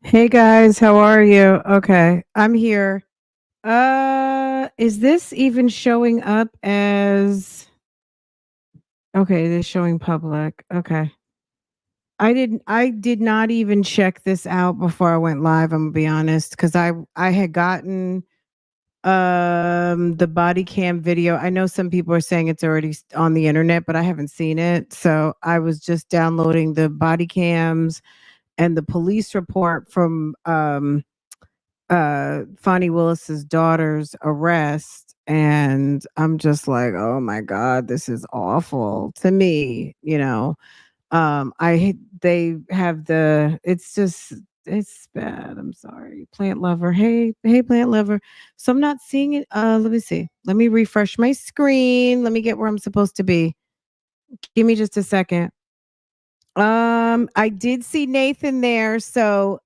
Hey guys, how are you? Okay, I'm here. Is this even showing up as okay, it is showing public. Okay. I did not even check this out before I went live, I'm gonna be honest, because I had gotten the body cam video. I know some people are saying it's already on the internet, but I haven't seen it. So I was just downloading the body cams and the police report from Fonnie Willis's daughter's arrest, and I'm just like, "Oh my god, this is awful to me," you know? They have it's just it's bad, I'm sorry. Plant lover. Hey, plant lover. So I'm not seeing it, let me see. Let me refresh my screen. Let me get where I'm supposed to be. Give me just a second. I did see Nathan there. So,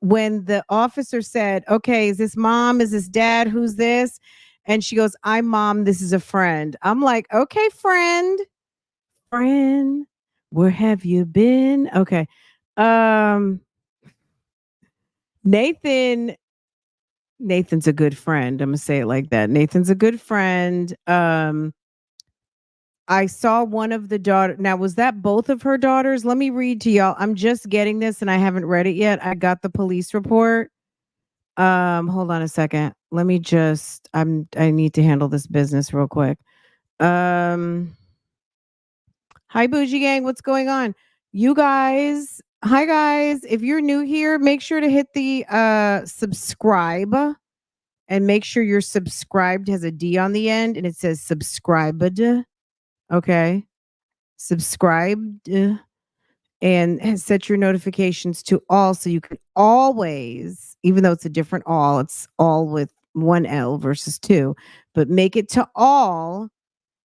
when the officer said, "Okay, is this mom? Is this dad? Who's this?" And she goes, "I'm mom. This is a friend." I'm like, "Okay, friend, friend, where have you been?" Okay. Um, Nathan, Nathan's a good friend. I'm gonna say it like that. Nathan's a good friend. I saw one of the daughter. Now, was that both of her daughters? Let me read to y'all. I'm just getting this and I haven't read it yet. I got the police report. Hold on a second. Let me just I need to handle this business real quick. Um, Hi Bougie Gang, what's going on? You guys, hi guys. If you're new here, make sure to hit the subscribe and make sure you're subscribed has a D on the end and it says subscribed. Okay. Subscribed and set your notifications to all so you can always, even though it's a different all, it's all with one L versus two, but make it to all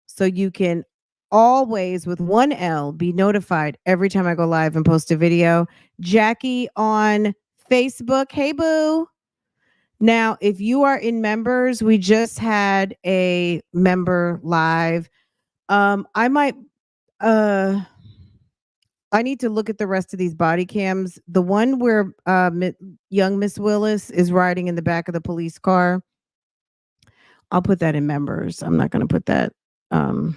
so you can always with one L be notified every time I go live and post a video. Jackie on Facebook. Hey, boo. Now, if you are in members, we just had a member live. I might uh I need to look at the rest of these body cams. The one where young Miss Willis is riding in the back of the police car, I'll put that in members. I'm not going to put that. Um,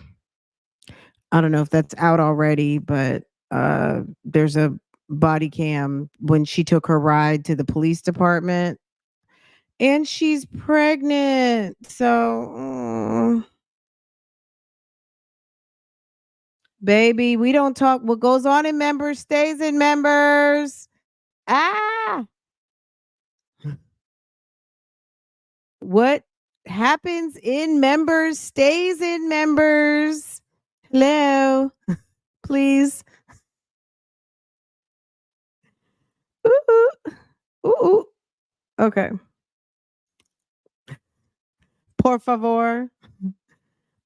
I don't know if that's out already, but there's a body cam when she took her ride to the police department, and she's pregnant. So, baby, we don't talk. What goes on in members stays in members. Ah. What happens in members stays in members. Hello, please. Ooh, ooh, ooh, ooh. Okay. Por favor.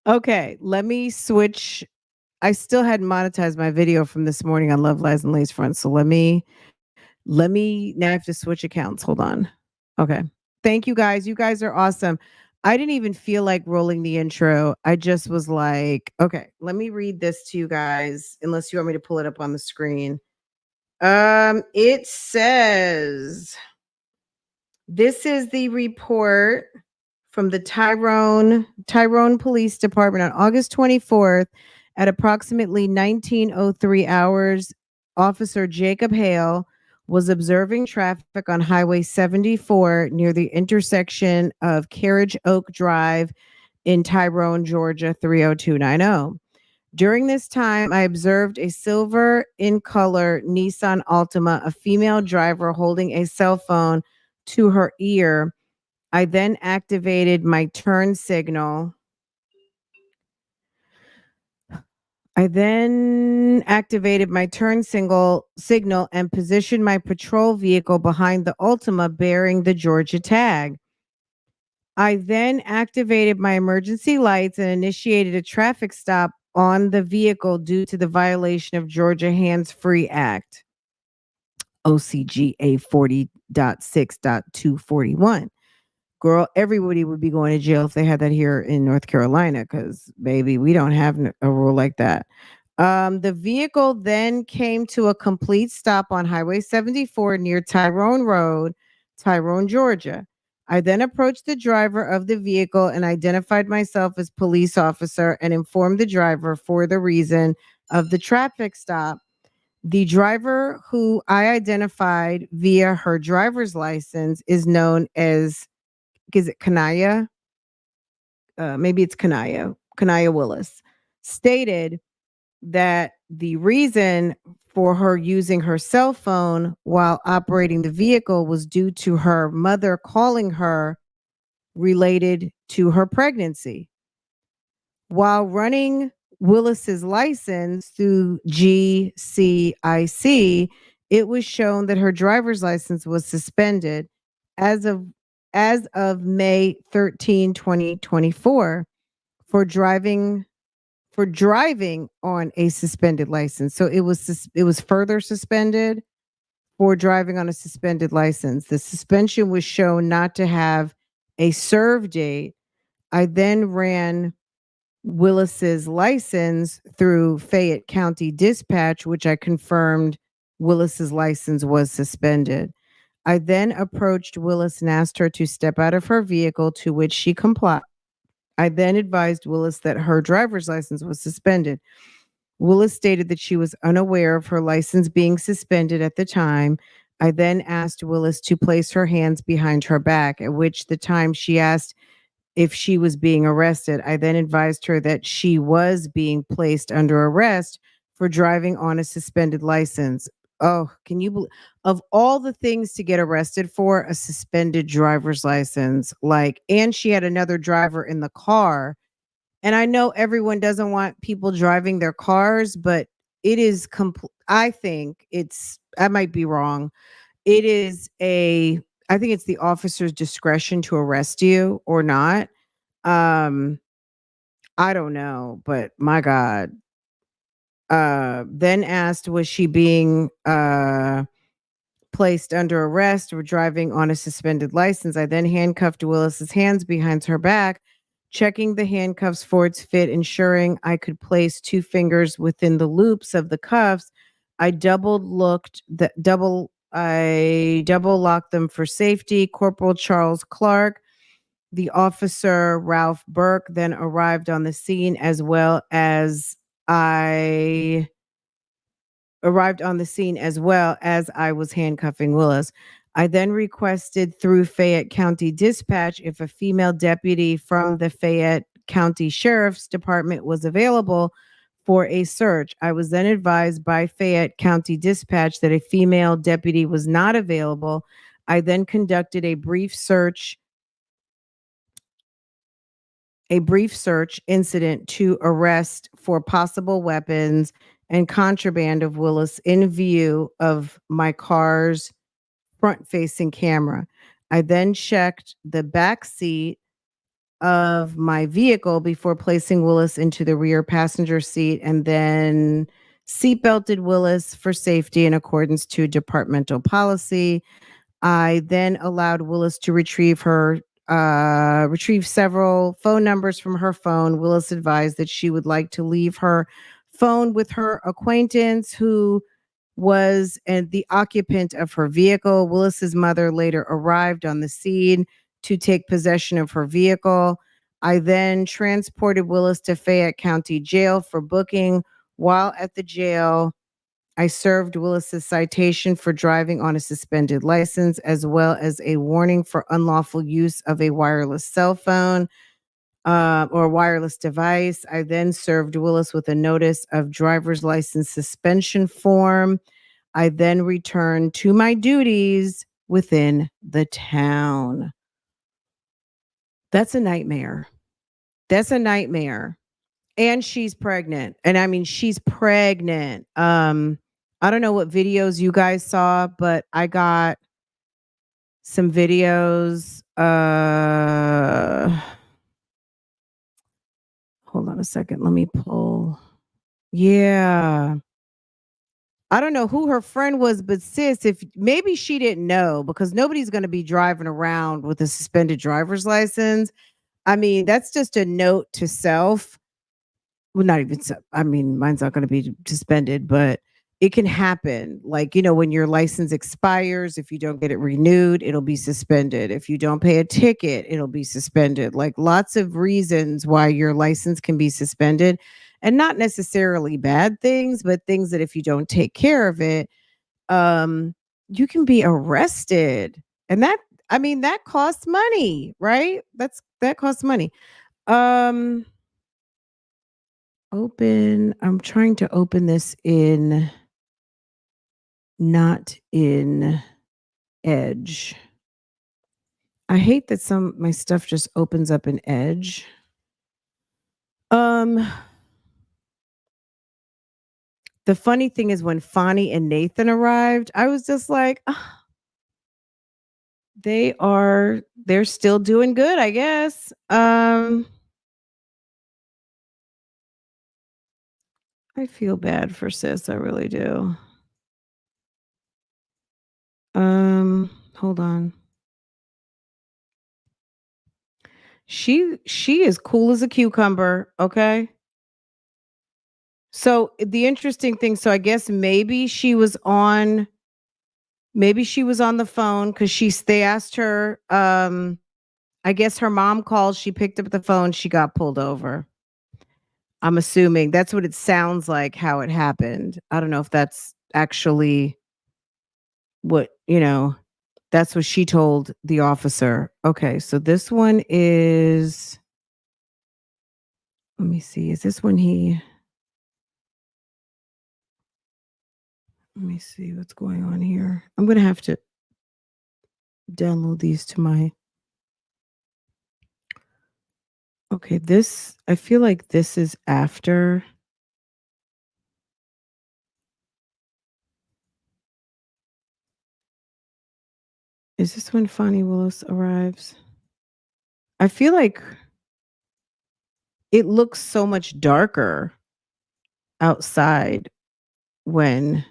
Okay, let me switch. I still hadn't monetized my video from this morning on Love Lies and Lace Front. So let me now I have to switch accounts. Hold on. Okay. Thank you guys. You guys are awesome. I didn't even feel like rolling the intro. I just was like, okay, let me read this to you guys, unless you want me to pull it up on the screen. It says this is the report from the Tyrone Police Department on August 24th at approximately 19:03 hours. Officer Jacob Hale was observing traffic on Highway 74 near the intersection of Carriage Oak Drive in Tyrone, Georgia 30290. During this time, I observed a silver in color Nissan Altima, a female driver holding a cell phone to her ear. I then activated my turn signal. Signal and positioned my patrol vehicle behind the Altima bearing the Georgia tag. I then activated my emergency lights and initiated a traffic stop on the vehicle due to the violation of Georgia Hands Free Act, OCGA 40.6.241. Girl, everybody would be going to jail if they had that here in North Carolina because, baby, we don't have a rule like that. The vehicle then came to a complete stop on Highway 74 near Tyrone Road, Tyrone, Georgia. I then approached the driver of the vehicle and identified myself as police officer and informed the driver for the reason of the traffic stop. The driver, who I identified via her driver's license, is known as, is it Kanaya? Maybe it's Kanaya Willis, stated that the reason for her using her cell phone while operating the vehicle was due to her mother calling her related to her pregnancy. While running Willis's license through GCIC, it was shown that her driver's license was suspended as of as of May 13, 2024, for driving on a suspended license. So it was further suspended for driving on a suspended license. The suspension was shown not to have a serve date. I then ran Willis's license through Fayette County Dispatch, which I confirmed Willis's license was suspended. I then approached Willis and asked her to step out of her vehicle, to which she complied. I then advised Willis that her driver's license was suspended. Willis stated that she was unaware of her license being suspended at the time. I then asked Willis to place her hands behind her back, at which the time she asked if she was being arrested. I then advised her that she was being placed under arrest for driving on a suspended license. Oh, can you of all the things to get arrested for, a suspended driver's license, like, and she had another driver in the car. And I know everyone doesn't want people driving their cars, but it is I think it's, I might be wrong. It is I think it's the officer's discretion to arrest you or not. Um, I don't know, but my God. Then asked, was she being placed under arrest or driving on a suspended license? I then handcuffed Willis's hands behind her back, checking the handcuffs for its fit, ensuring I could place two fingers within the loops of the cuffs. I double locked them for safety. Corporal Charles Clark, the officer Ralph Burke, then arrived on the scene, I as well as I was handcuffing Willis. I then requested through Fayette County Dispatch if a female deputy from the Fayette County Sheriff's Department was available for a search. I was then advised by Fayette County Dispatch that a female deputy was not available. I then conducted a brief search incident to arrest for possible weapons and contraband of Willis in view of my car's front facing camera. I then checked the back seat of my vehicle before placing Willis into the rear passenger seat, and then seatbelted Willis for safety in accordance to departmental policy. I then allowed Willis to retrieve several phone numbers from her phone. Willis advised that she would like to leave her phone with her acquaintance, who was the occupant of her vehicle. Willis's mother later arrived on the scene to take possession of her vehicle. I then transported Willis to Fayette County Jail for booking. While at the jail, I served Willis's citation for driving on a suspended license, as well as a warning for unlawful use of a wireless cell phone or wireless device. I then served Willis with a notice of driver's license suspension form. I then returned to my duties within the town. That's a nightmare. That's a nightmare. And she's pregnant. And I mean, she's pregnant. I don't know what videos you guys saw, but I got some videos. Hold on a second. Let me pull. Yeah. I don't know who her friend was, but sis, if maybe she didn't know, because nobody's going to be driving around with a suspended driver's license. I mean, that's just a note to self. well, not even I mean, mine's not gonna be suspended, but it can happen. Like, when your license expires, if you don't get it renewed, it'll be suspended. If you don't pay a ticket, it'll be suspended. Like, lots of reasons why your license can be suspended, and not necessarily bad things, but things that if you don't take care of it, um, you can be arrested. And that I mean, that costs money, right? That costs money. Um I'm trying to open this in not in Edge. I hate that some my stuff just opens up in Edge. Um, the funny thing is when Fani and Nathan arrived, I was just like, "Ah, they're still doing good, I guess." I feel bad for sis, I really do. Hold on. She is cool as a cucumber, okay? So, the interesting thing, so I guess maybe she was on the phone because they asked her, I guess her mom called, she picked up the phone, she got pulled over. I'm assuming that's what it sounds like how it happened. I don't know if that's actually what, that's what she told the officer. Okay, so this one is, let me see, is this when let me see what's going on here. I'm gonna have to download these to my, okay, I feel like this is after. Is this when Fonnie Willis arrives? I feel like it looks so much darker outside when,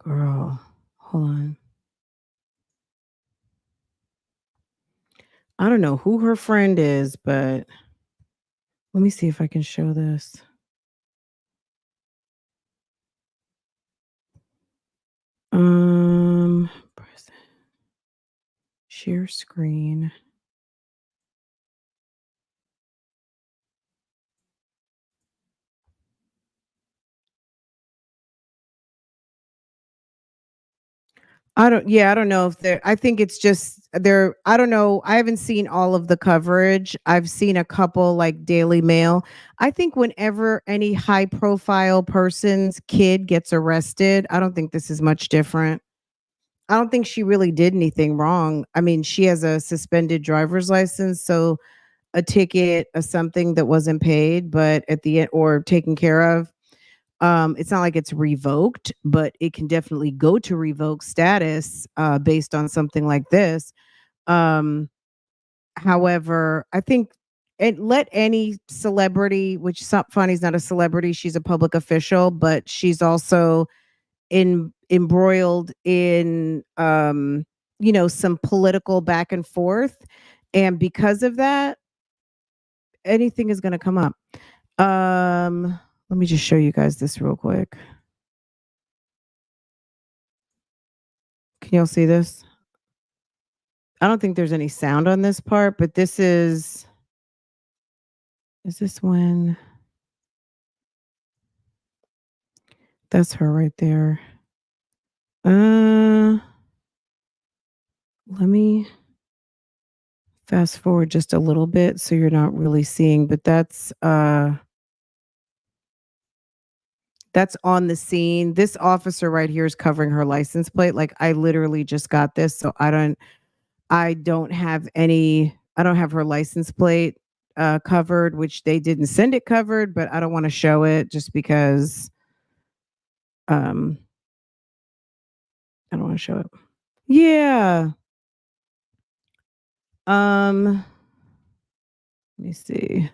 girl, hold on. I don't know who her friend is, but let me see if I can show this. Present, share screen. I don't know if I think it's just I don't know. I haven't seen all of the coverage. I've seen a couple like Daily Mail. I think whenever any high profile person's kid gets arrested, I don't think this is much different. I don't think she really did anything wrong. I mean, she has a suspended driver's license, so a ticket, a something that wasn't paid, but at the end or taken care of. It's not like it's revoked, but it can definitely go to revoke status based on something like this. Um, However, I think let any celebrity, which Fani's not a celebrity, she's a public official, but she's also embroiled in some political back and forth, and because of that, anything is going to come up. Let me just show you guys this real quick. Can y'all see this? I don't think there's any sound on this part, but is this when that's her right there. Uh Let me fast forward just a little bit so you're not really seeing, but that's on the scene. This officer right here is covering her license plate. Like I literally just got this, so I don't have her license plate covered, which they didn't send it covered, but I don't want to show it just because um I don't want to show it. Yeah. Let me see.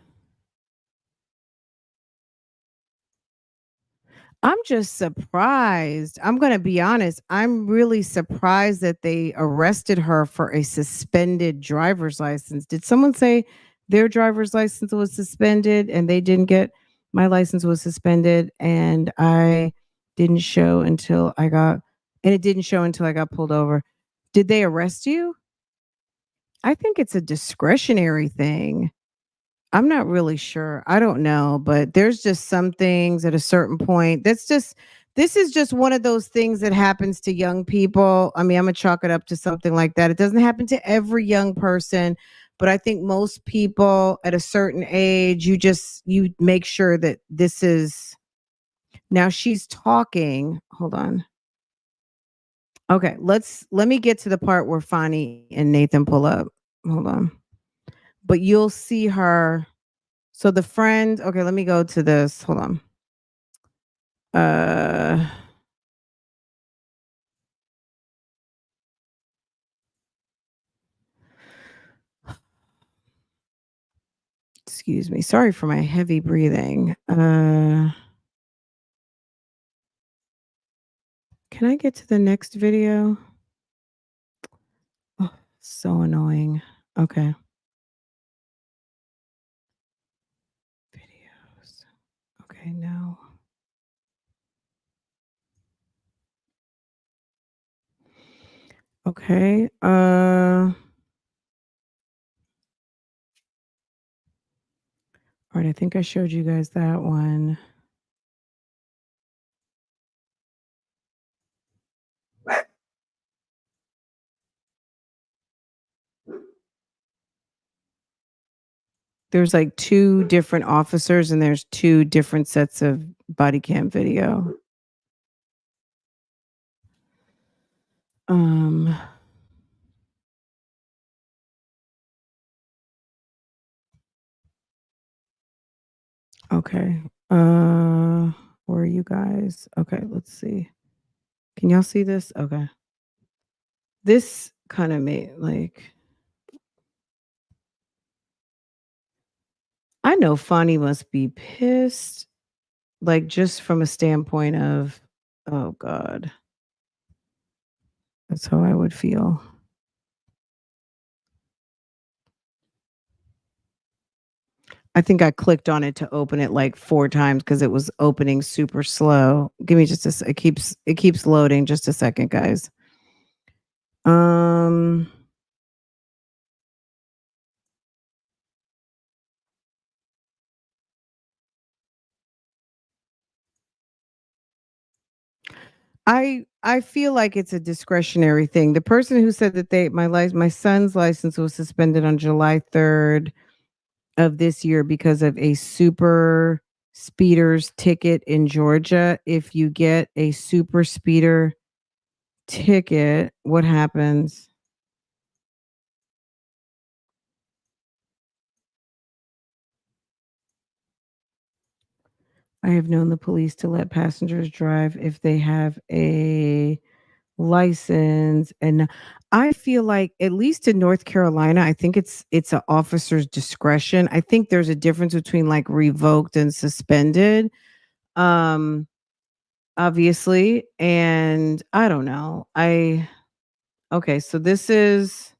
I'm just surprised. I'm gonna be honest. I'm really surprised that they arrested her for a suspended driver's license. Did someone say their driver's license was suspended and they didn't get my license was suspended and I didn't show until I got and it didn't show until I got pulled over. Did they arrest you? I think it's a discretionary thing. I'm not really sure. I don't know, but there's just some things at a certain point. This is just one of those things that happens to young people. I mean, I'm gonna chalk it up to something like that. It doesn't happen to every young person, but I think most people at a certain age, you make sure that this is now she's talking. Hold on. Okay, let me get to the part where Fani and Nathan pull up. Hold on. But you'll see her. So the friend, okay, let me go to this. Hold on. Uh Excuse me. Sorry for my heavy breathing. Can I get to the next video? Oh, so annoying. Okay. Videos. Okay, no. Okay. All right, I think I showed you guys that one. There's like two different officers and there's two different sets of body cam video. Um okay. Where are you guys? Okay, let's see. Can y'all see this? Okay. This kind of made like I know Fonny must be pissed, like just from a standpoint of, oh God, that's how I would feel. I think I clicked on it to open it like 4 times because it was opening super slow. Give me just it keeps loading. Just a second, guys. Um, I feel like it's a discretionary thing. The person who said that my son's license was suspended on July 3rd of this year because of a super speeders ticket in Georgia. If you get a super speeder ticket, what happens? I have known the police to let passengers drive if they have a license. And I feel like at least in North Carolina, I think it's an officer's discretion. I think there's a difference between like revoked and suspended. Um Obviously, and I don't know. I Okay, so this is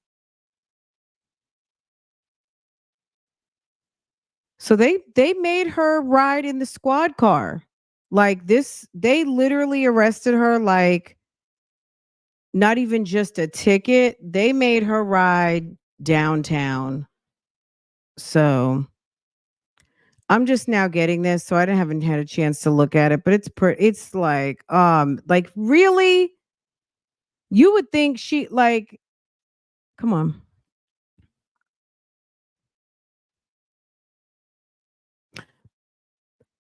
so they made her ride in the squad car. Like this they literally arrested her like not even just a ticket. They made her ride downtown. So I'm just now getting this, so I haven't had a chance to look at it, but it's like really you would think she like come on.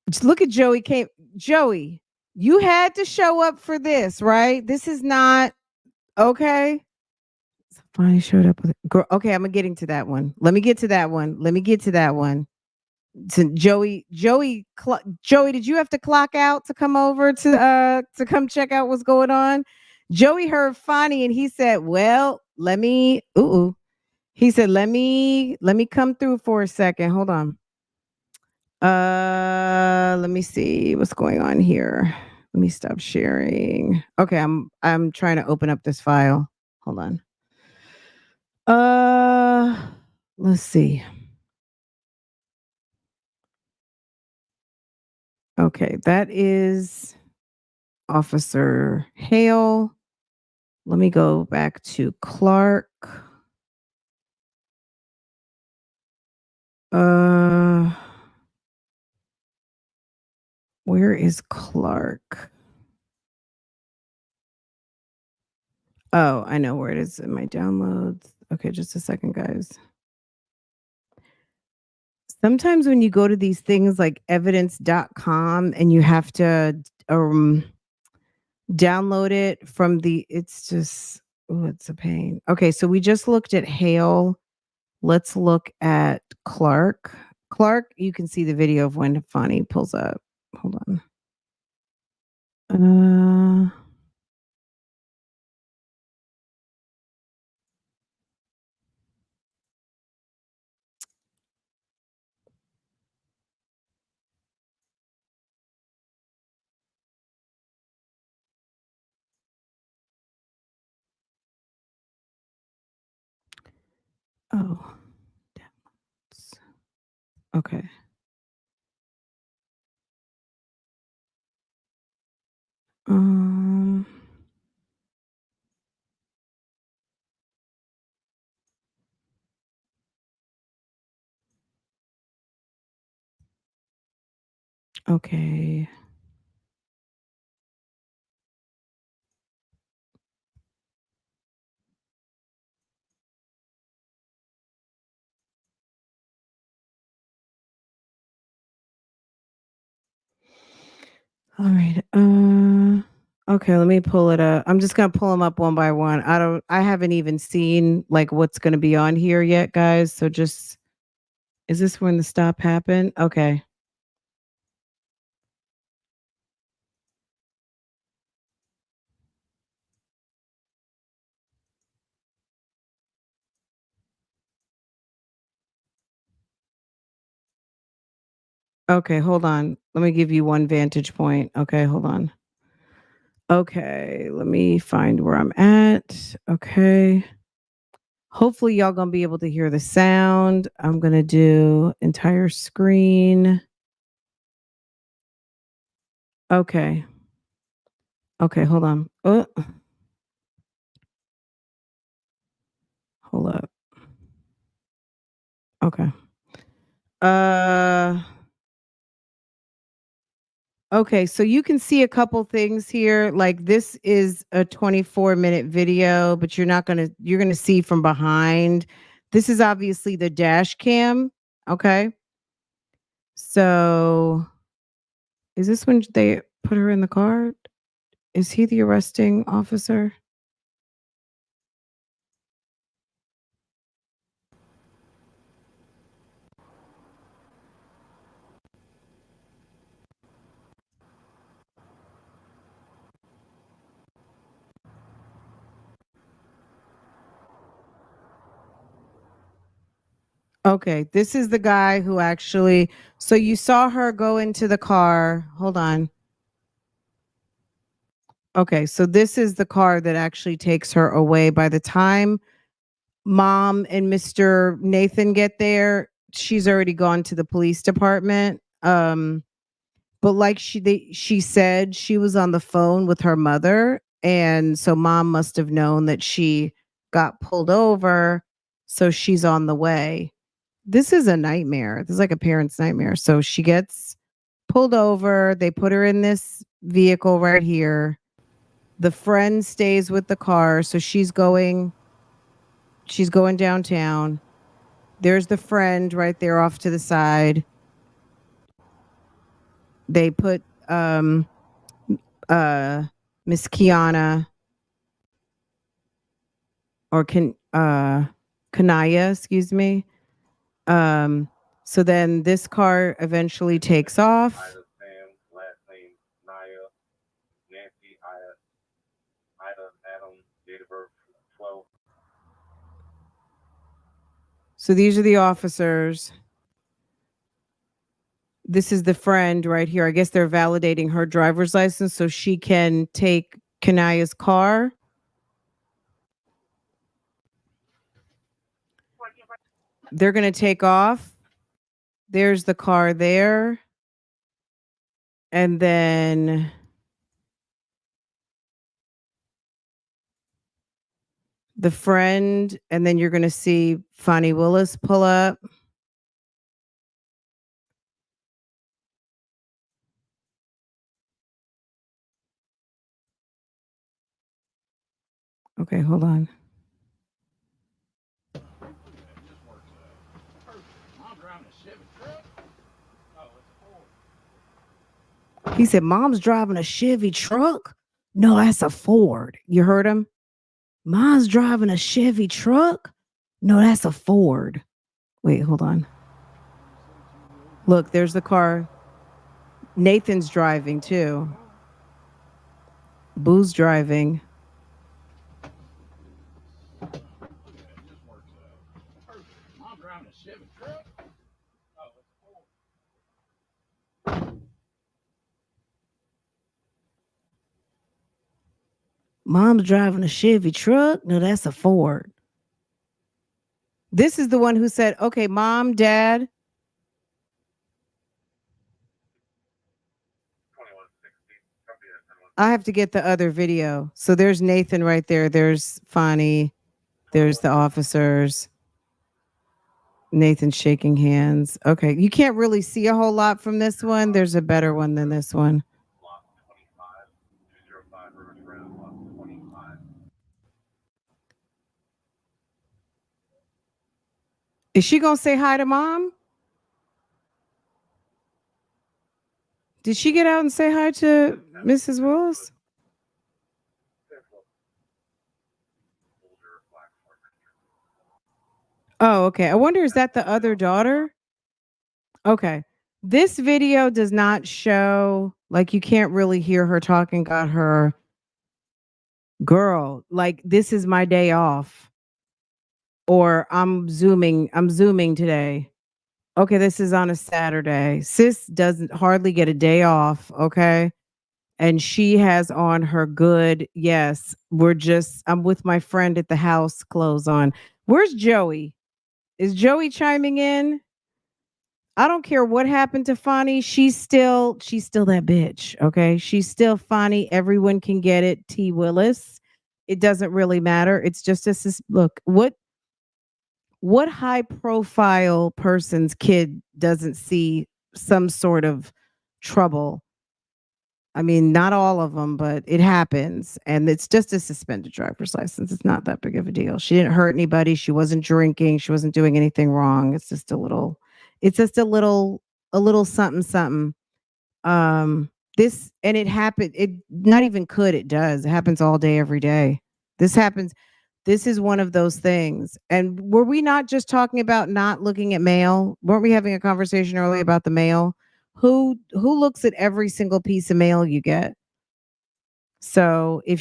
Just look at Joey, you had to show up for this, right? This is not okay. Finally showed up with girl. Okay, I'm getting to that one. Let me get to that one. Let me get to that one. To Joey, did you have to clock out to come over to come check out what's going on? Joey heard Fonny and he said, "Well, let me He said, let me come through for a second. Hold on. Let me see what's going on here. Let me stop sharing. Okay, I'm trying to open up this file. Hold on. Let's see. Okay, that is Officer Hale. Let me go back to Clark. Uh, where is Clark? Oh, I know where it is in my downloads. Okay, just a second, guys. Sometimes when you go to these things like evidence.com and you have to download it from it's just, oh, it's a pain. Okay, so we just looked at Hale. Let's look at Clark. Clark, you can see the video of when FANI pulls up. Hold on. Oh, okay. Um, okay. All right. Okay, let me pull it up. I'm just gonna pull them up one by one. I haven't even seen like what's gonna be on here yet, guys. So just is this when the stop happened? Okay. Okay, hold on. Let me give you one vantage point. Okay, hold on. Okay, let me find where I'm at. Okay. Hopefully y'all gonna be able to hear the sound. I'm gonna do entire screen. Okay. Okay, hold on. Hold up. Okay. Uh okay, so you can see a couple things here. Like this is a 24-minute video, but you're gonna see from behind. This is obviously the dash cam. Okay. So is this when they put her in the car? Is he the arresting officer? Okay, this is the guy who actually, so you saw her go into the car. Hold on. Okay, so this is the car that actually takes her away. By the time mom and Mr. Nathan get there, she's already gone to the police department. But like she said, she was on the phone with her mother, and so mom must have known that she got pulled over, so she's on the way. This is a nightmare. This is like a parent's nightmare. So she gets pulled over. They put her in this vehicle right here. The friend stays with the car. So she's going downtown. There's the friend right there off to the side. They put uh Miss Kiana or Kanaya, excuse me. Um so then this car eventually takes off. So these are the officers. This is the friend right here. I guess they're validating her driver's license so she can take Kanaya's car. They're going to take off. There's the car there. And then the friend, and then you're going to see FANI WILLIS pull up. Okay, hold on. He said, Mom's driving a Chevy truck? No, that's a Ford. You heard him? Mom's driving a Chevy truck? No, that's a Ford. Wait, hold on. Look, there's the car. Nathan's driving too. Boo's driving. Mom's driving a Chevy truck? No, that's a Ford. This is the one who said, okay, Mom, Dad. I have to get the other video. So there's Nathan right there. There's FANI. There's the officers. Nathan shaking hands. Okay. You can't really see a whole lot from this one. There's a better one than this one. Is she going to say hi to Mom? Did she get out and say hi to Mrs. Willis? Oh, okay. I wonder, is that the other daughter? Okay. This video does not show, like, you can't really hear her talking, got her girl, like, this is my day off. Or I'm zooming today. Okay, this is on a Saturday. Sis doesn't hardly get a day off, okay? And she has on her good, yes, I'm with my friend at the house clothes on. Where's Joey? Is Joey chiming in? I don't care what happened to FANI. She's still that bitch. Okay. She's still FANI. Everyone can get it. T Willis. It doesn't really matter. It's just this look, what high profile person's kid doesn't see some sort of trouble? I mean, not all of them, but it happens. And it's just a suspended driver's license. It's not that big of a deal. She didn't hurt anybody. She wasn't drinking. She wasn't doing anything wrong. It's just a little something, something. This, and it happened. It not even could, it does. It happens all day, every day. This happens. This is one of those things. And were we not just talking about not looking at mail? Weren't we having a conversation earlier about the mail? Who looks at every single piece of mail you get? So if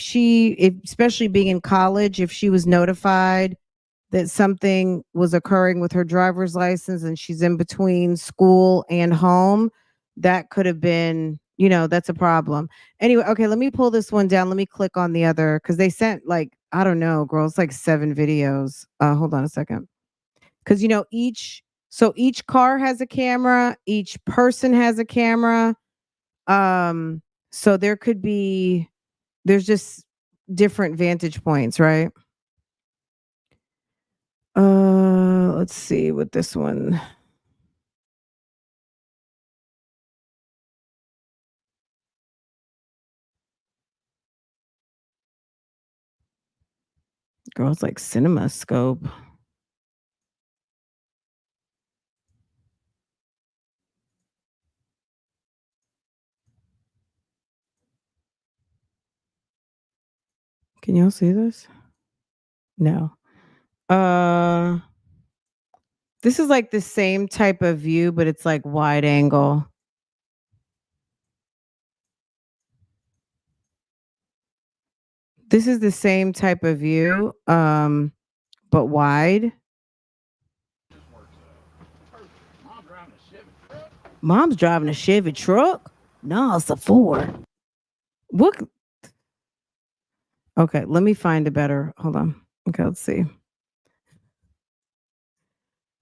especially being in college, if she was notified that something was occurring with her driver's license and she's in between school and home, that could have been, that's a problem. Anyway, okay, let me pull this one down. Let me click on the other because they sent, like, I don't know, girls, like 7 videos. Hold on a second. Because each car has a camera, each person has a camera. So there's just different vantage points, right? Let's see with this one. Girls like Cinema Scope. Can y'all see this? No. This is like the same type of view, but it's like wide angle. This is the same type of view, but wide. Mom's driving a Chevy truck? No, it's a Ford. What? Okay, let me find a better. Hold on. Okay, let's see.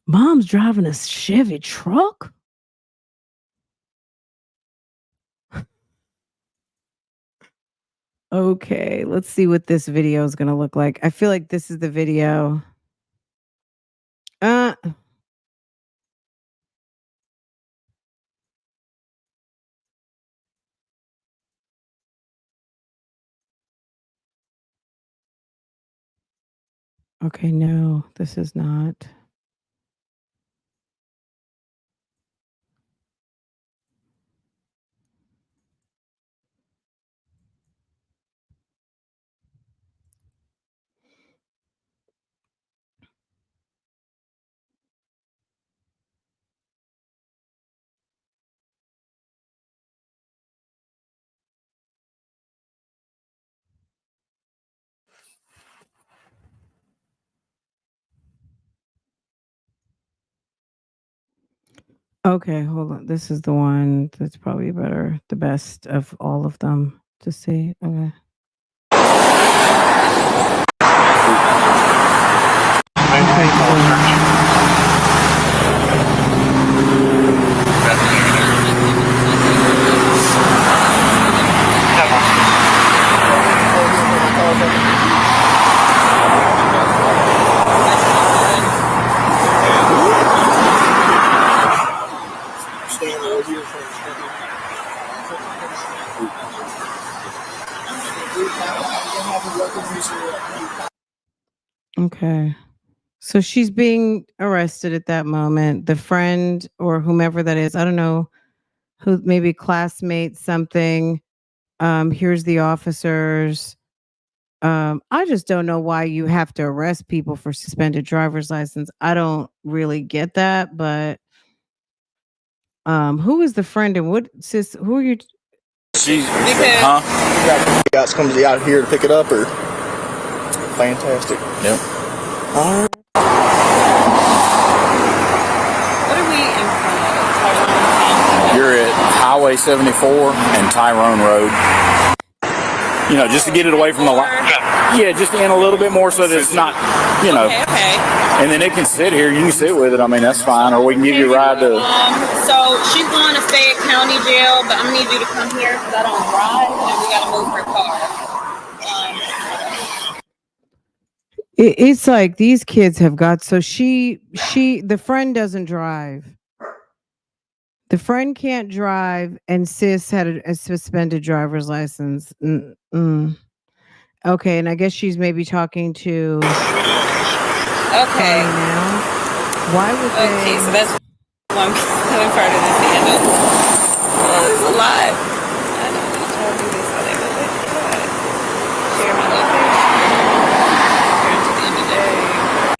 Mom's driving a Chevy truck? Okay, let's see what this video is going to look like. I feel like this is the video. Okay, no, this is not. Okay, hold on. This is the one that's probably better, the best of all of them to see. Okay. Okay, Okay. So she's being arrested at that moment. The friend or whomever that is, I don't know who, maybe classmate, something. Here's the officers. I just don't know why you have to arrest people for suspended driver's license. I don't really get that, but who is the friend and what sis who are you She's guys comes out here to pick it up or fantastic. Yep. What are we in front of? You're at Highway 74 and Tyrone Road. You know, just to get it away from the line. Yeah, just in a little bit more so that it's not, you know. Okay. And then it can sit here. You can sit with it. I mean, that's fine. Or we can give you a ride to. So she's going to Fayette County Jail, but I'm gonna need you to come here because I don't drive, and we gotta move her car. It's like these kids have got so the friend doesn't drive. The friend can't drive, and sis had a suspended driver's license. Okay, and I guess she's maybe talking to. Okay. Now, why would they? Okay, so that's one part of this video. Oh, there's a lot. I don't know how to do this. So they would share my location.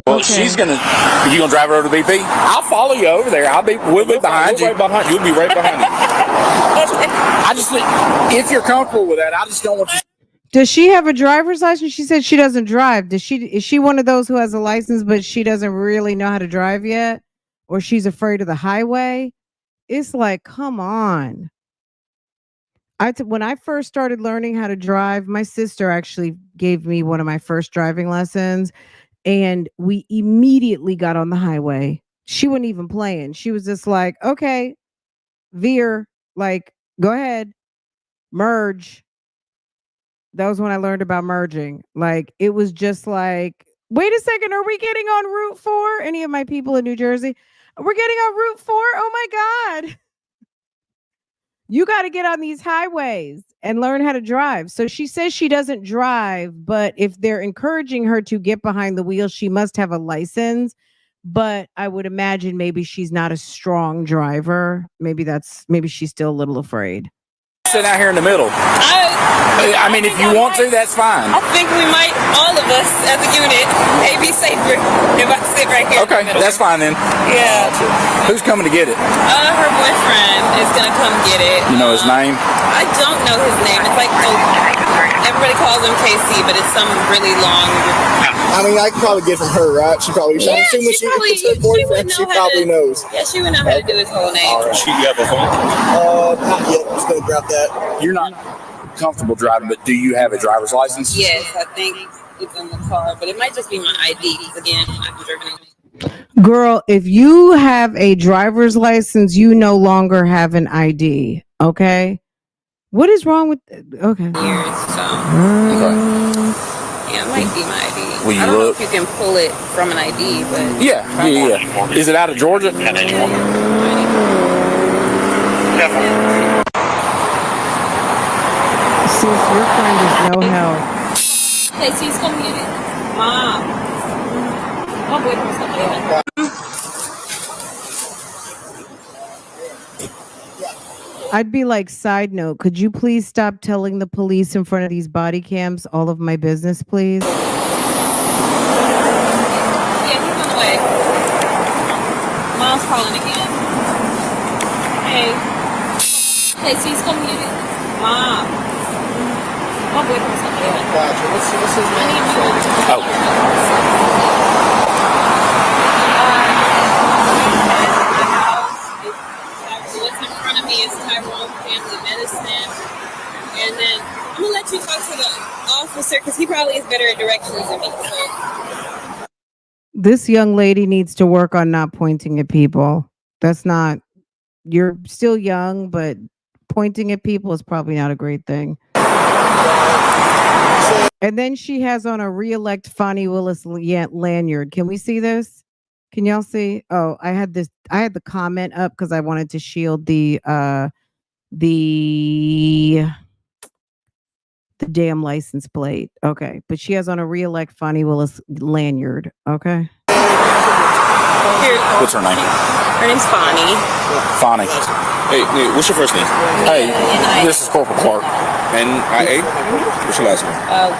Well, she's gonna. You gonna drive her over to BP? I'll follow you over there. We'll be behind you. You'll be right behind me. I just, if you're comfortable with that, I just don't want you. Does she have a driver's license? She said she doesn't drive. Is she one of those who has a license but she doesn't really know how to drive yet, or she's afraid of the highway? It's like, come on. When I first started learning how to drive, my sister actually gave me one of my first driving lessons. And we immediately got on the highway. She wasn't even playing. She was just like, okay, veer, like, go ahead, merge. That was when I learned about merging. Like, it was just like, wait a second, are we getting on Route 4? Any of my people in New Jersey? We're getting on Route 4? Oh my God. You got to get on these highways and learn how to drive. So she says she doesn't drive, but if they're encouraging her to get behind the wheel, she must have a license. But I would imagine maybe she's not a strong driver. Maybe she's still a little afraid. Sit out here in the middle. I mean, if you want to, that's fine. I think we might, all of us as a unit, may be safer if I sit right here. Okay, that's fine then. Yeah. Who's coming to get it? Her boyfriend is gonna come get it. You know his name? I don't know his name. It's like Everybody calls him KC, but it's some really long. I mean, I could probably get from her, right? She probably. Yeah, I'm assuming she probably- it's her boyfriend. she She would know how probably to- knows. Yeah, she would know how to do his whole name. She you have a phone? Not yet. I'm just gonna grab that. You're not comfortable driving, but do you have a driver's license? Yes, I think it's in the car, but it might just be my ID. Because again, I've driven it. Girl, if you have a driver's license, you no longer have an ID. Okay. What is wrong with? Okay. Years, so yeah, it might be my ID. Will you I don't know look? if you can pull it from an ID, but Yeah. Is it out of Georgia? See if your friend is no help. Hey, she's come get it, Mom. My boyfriend's coming get it. I'd be like, side note, could you please stop telling the police in front of these body cams all of my business, please? Yeah, he's on the way. Mom's calling again. Hey, she's come get it, Mom. My boyfriend's coming get it. Gotcha. What's his name? Oh. What's in front of me is Tyrone Family Medicine. And then I'm going to let you talk to the officer because he probably is better at directions than me. So. This young lady needs to work on not pointing at people. That's not, you're still young, but pointing at people is probably not a great thing. And then she has on a re-elect FANI WILLIS lanyard. Can we see this? Can y'all see? Oh, I had the comment up because I wanted to shield the damn license plate. Okay, but she has on a re-elect FANI WILLIS lanyard. Okay. What's her name? Her name's Fani. Fani. Hey, what's your first name? Hey, this is Corporal Clark. N-I-A? What's your last name?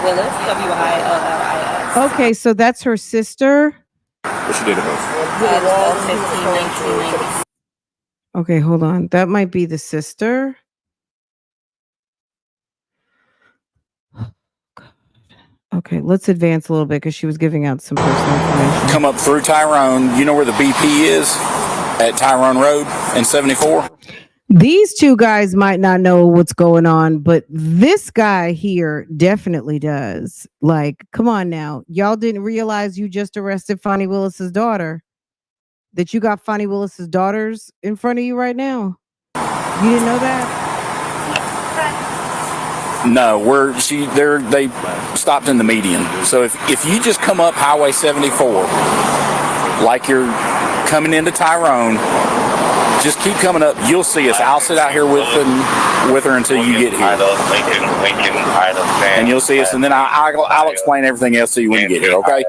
Willis, W-I-L-L-I-S. Okay, so that's her sister. What's your date of birth? 12/15/1990. Okay, hold on. That might be the sister. Okay, let's advance a little bit because she was giving out some personal information. Come up through Tyrone. You know where the BP is? At Tyrone Road and 74? These two guys might not know what's going on, but this guy here definitely does. Like, come on now. Y'all didn't realize you just arrested FANI WILLIS's daughter. That you got FANI WILLIS's daughters in front of you right now. You didn't know that? No, they stopped in the median. So if you just come up Highway 74, like you're coming into Tyrone, just keep coming up. You'll see us. I'll sit out here with her until you get here, and you'll see us. And then I'll explain everything else to you when you get here. Okay?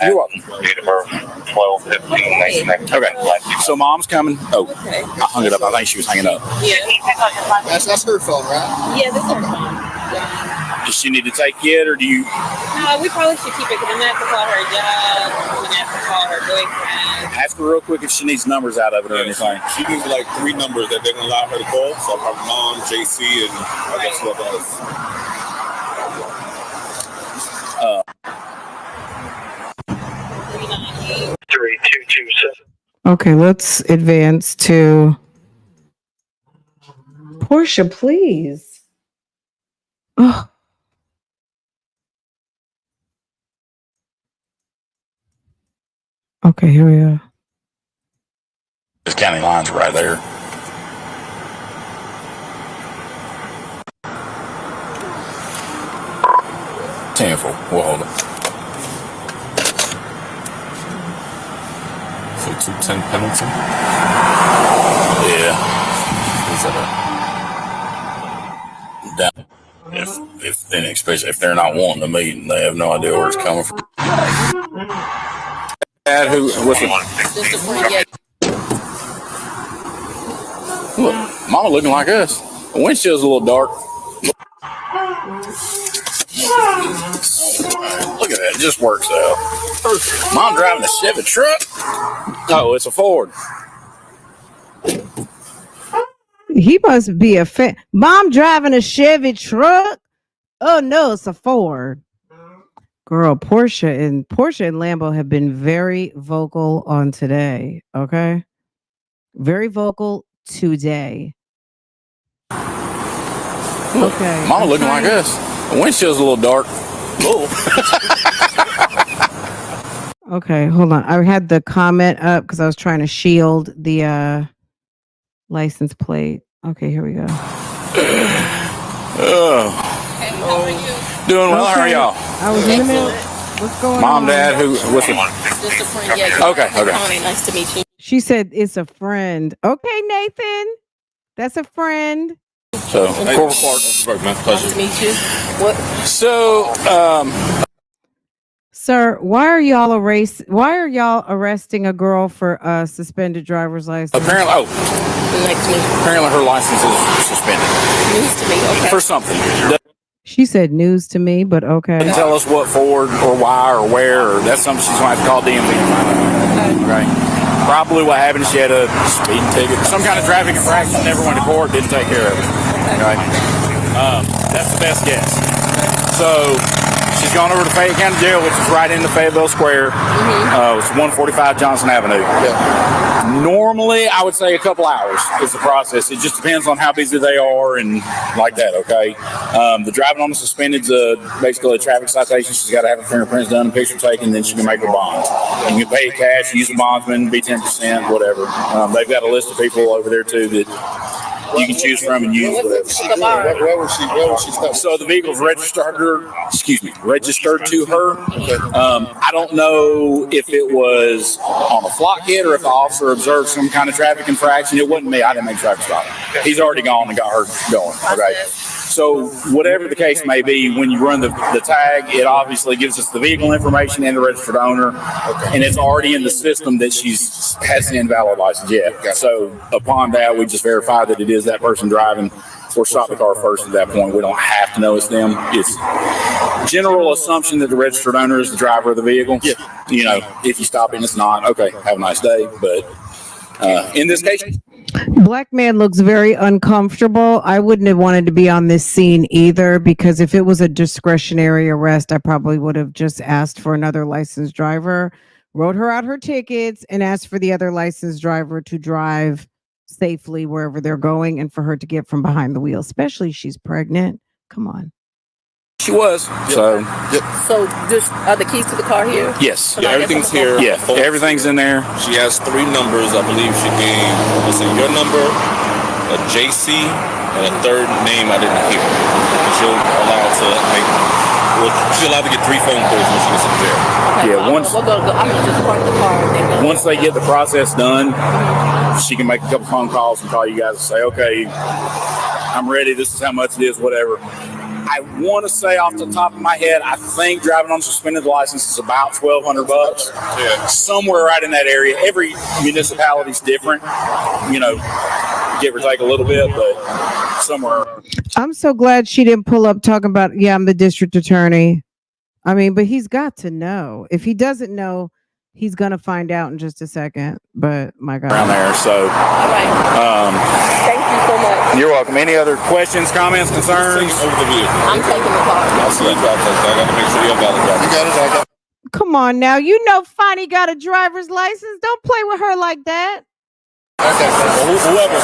You're welcome. Okay. So Mom's coming. Oh, Okay. I hung it up. I think she was hanging up. Yeah. That's her phone, right? Yeah, this is her phone. Does she need to take it, or do you? No, we probably should keep it because I'm going to have to call her job. I'm going to have to call her boyfriend. Ask her real quick if she needs numbers out of it or anything. She needs like 3 numbers that they're going to allow her to call. So her mom, JC, and I guess what else. Okay, let's advance to Portia, please. Oh. Okay, here we are. This county line's right there. Tenfold. We'll hold it. So 210 penalty. Yeah. Is that Down. If especially if they're not wanting to meet and they have no idea where it's coming from. Dad, what's the Look, Mama looking like us. The windshield's a little dark. Look at that. It just works out. Mom driving a Chevy truck? Oh, it's a Ford. He must be a fan. Mom driving a Chevy truck. Oh no, it's a Ford. Girl, Porsche and Lambo have been very vocal on today. Okay, very vocal today. Okay, Mama looking like us. The windshield's a little dark. Oh. Okay, hold on. I had the comment up because I was trying to shield the license plate. Okay, here we go. Oh. Hey, how are you? Doing well. How are y'all? I was in the middle. What's going on? Mom, Dad, what's the Just a friend. Yeah. Okay. Connie, nice to meet you. She said it's a friend. Okay, Nathan. That's a friend. So, Corporal Clark. Nice to meet you. What? So, Sir, why are y'all arresting a girl for a suspended driver's license? apparently, Nice to meet you. apparently her license is suspended News to me. Okay. for something. She said news to me, but okay. Doesn't tell us what for or why or where. Or that's something she's going to have to call DMV to find out. Right. Probably what happened, she had a speeding ticket, some kind of traffic infraction, never went to court, didn't take care of it. Right. That's the best guess. So she's gone over to Fayette County Jail, which is right in the Fayetteville Square. It's 145 Johnson Avenue. Normally, I would say a couple hours is the process. It just depends on how busy they are and like that, okay? The driving on the suspended is basically a traffic citation. She's got to have her fingerprints done and picture taken, then she can make her bond. You can pay it cash, use a bondsman, be 10%, whatever. They've got a list of people over there, too, that you can choose from and use whatever. Where was she stopped? So the vehicle's registered to her. I don't know if it was on a flock hit or if the officer observed some kind of traffic infraction. It wasn't me. I didn't make a traffic stop. He's already gone and got her going. Okay. So whatever the case may be, when you run the tag, it obviously gives us the vehicle information and the registered owner, and it's already in the system that she's has an invalid license yet. So upon that, we just verify that it is that person driving. Or stop the car first at that point. We don't have to know it's them. It's general assumption that the registered owner is the driver of the vehicle. Yeah. You know, if you stop and it's not, okay, have a nice day. But in this case, Black man looks very uncomfortable. I wouldn't have wanted to be on this scene either, because if it was a discretionary arrest, I probably would have just asked for another licensed driver, wrote her out her tickets, and asked for the other licensed driver to drive safely wherever they're going and for her to get from behind the wheel, especially she's pregnant. Come on. she was. So So, just are the keys to the car here? yes. Yeah, everything's here. Yeah, everything's in there. She has 3 numbers. I believe she gave, let's see, your number, a JC, and a third name I didn't hear. And she'll allow to make, she's allowed to get 3 phone calls when she gets up there. Yeah, I'm gonna just park the car and then Once they get the process done, she can make a couple phone calls and call you guys and say, okay, I'm ready. This is how much it is, whatever. I want to say off the top of my head, I think driving on suspended license is about $1,200. Yeah. Somewhere right in that area. Every municipality's different, you know, give or take a little bit, but somewhere. I'm so glad she didn't pull up talking about, yeah, I'm the district attorney. I mean, but he's got to know. If he doesn't know, he's going to find out in just a second. But my God. Around there, so. all right. Thank you so much. You're welcome. Any other questions, comments, concerns? Over the vehicle. I'm taking the car. I'll see you drive test. I got to make sure you're valid driver. You got it. I got it. Come on now. You know Fanny got a driver's license. Don't play with her like that. Okay. Whoever.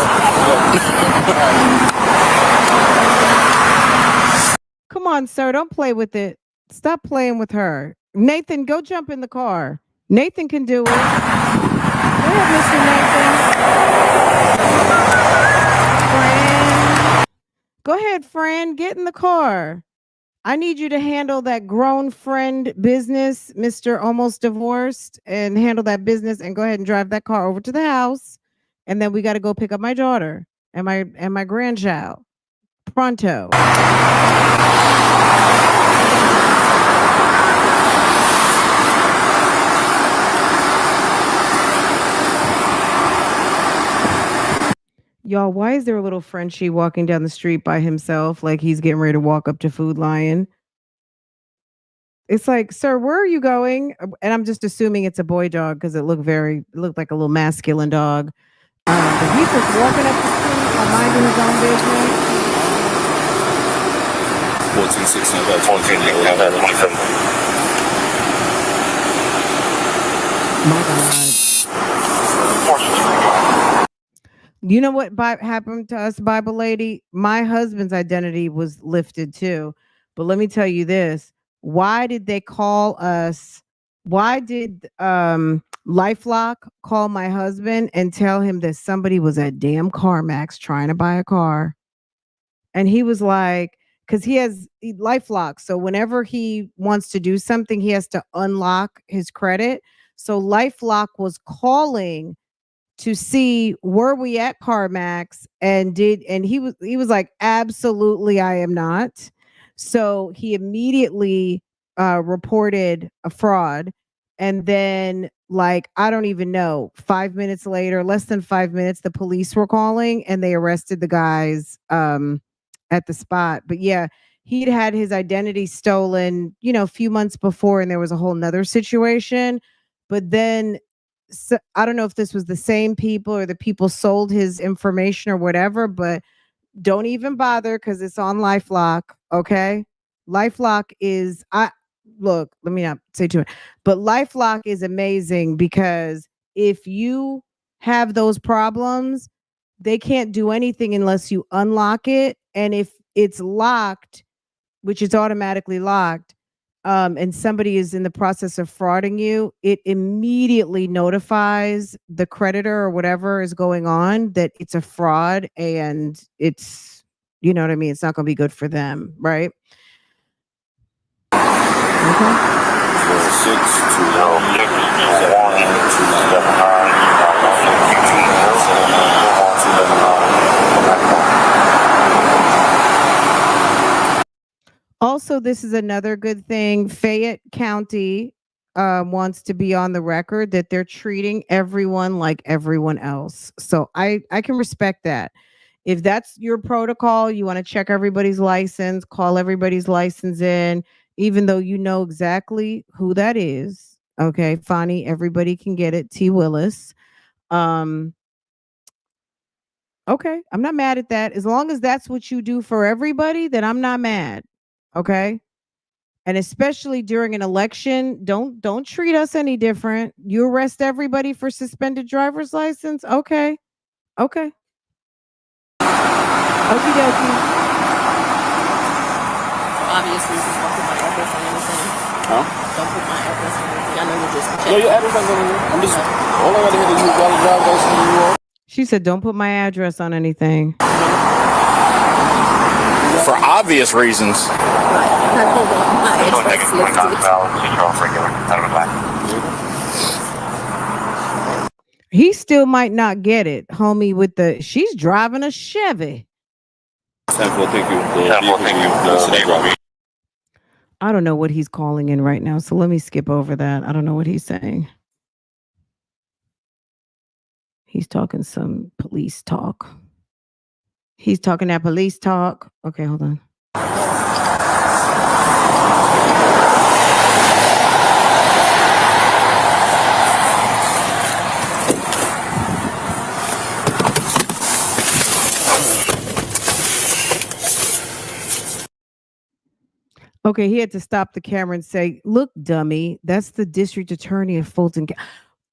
Come on, sir. Don't play with it. Stop playing with her. Nathan, go jump in the car. Nathan can do it. Go ahead, Mr. Nathan. Fran. Go ahead, Fran. Get in the car. I need you to handle that grown friend business, Mr. Almost Divorced, and handle that business and go ahead and drive that car over to the house. And then we got to go pick up my daughter and my grandchild. Pronto. Y'all, why is there a little Frenchie walking down the street by himself like he's getting ready to walk up to Food Lion? It's like, sir, where are you going? And I'm just assuming it's a boy dog because it looked like a little masculine dog. But he's just walking up the street minding his own business. 14, 16, 27. My God. You know what happened to us, Bible lady? My husband's identity was lifted too. But let me tell you this. Why did they call us? Why did LifeLock call my husband and tell him that somebody was at damn CarMax trying to buy a car? And he was like, because he has LifeLock. So whenever he wants to do something, he has to unlock his credit. So LifeLock was calling to see were we at CarMax and he was like, absolutely, I am not. So he immediately reported a fraud. And then, like, I don't even know, 5 minutes later, less than 5 minutes, the police were calling and they arrested the guys at the spot. But yeah, he'd had his identity stolen, a few months before, and there was a whole nother situation. But then I don't know if this was the same people or the people sold his information or whatever, but don't even bother because it's on LifeLock. Okay. LifeLock is, let me not say too much, but LifeLock is amazing because if you have those problems, they can't do anything unless you unlock it. And if it's locked, which is automatically locked, and somebody is in the process of frauding you, it immediately notifies the creditor or whatever is going on that it's a fraud and it's, you know what I mean? It's not going to be good for them, right? Okay. 6 Also, this is another good thing. Fayette County wants to be on the record that they're treating everyone like everyone else. So I can respect that. If that's your protocol, you want to check everybody's license, call everybody's license in, even though you know exactly who that is. Okay, FANI, everybody can get it. T. Willis. Okay, I'm not mad at that. As long as that's what you do for everybody, then I'm not mad. Okay. And especially during an election, don't treat us any different. You arrest everybody for suspended driver's license. Okay. Okay. Okie dokie. Obviously, just don't put my address on anything. Huh? Don't put my address on anything. I know you're just No, your address ain't gonna. I'm just. All I gotta hear is you got a driver's license in New York. She said, don't put my address on anything. For obvious reasons. I pulled up my address listed. He still might not get it, homie, with she's driving a Chevy. I don't know what he's calling in right now, so let me skip over that. I don't know what he's saying. He's talking some police talk. He's talking that police talk. Okay, hold on. Okay, he had to stop the camera and say, look, dummy, that's the district attorney of Fulton.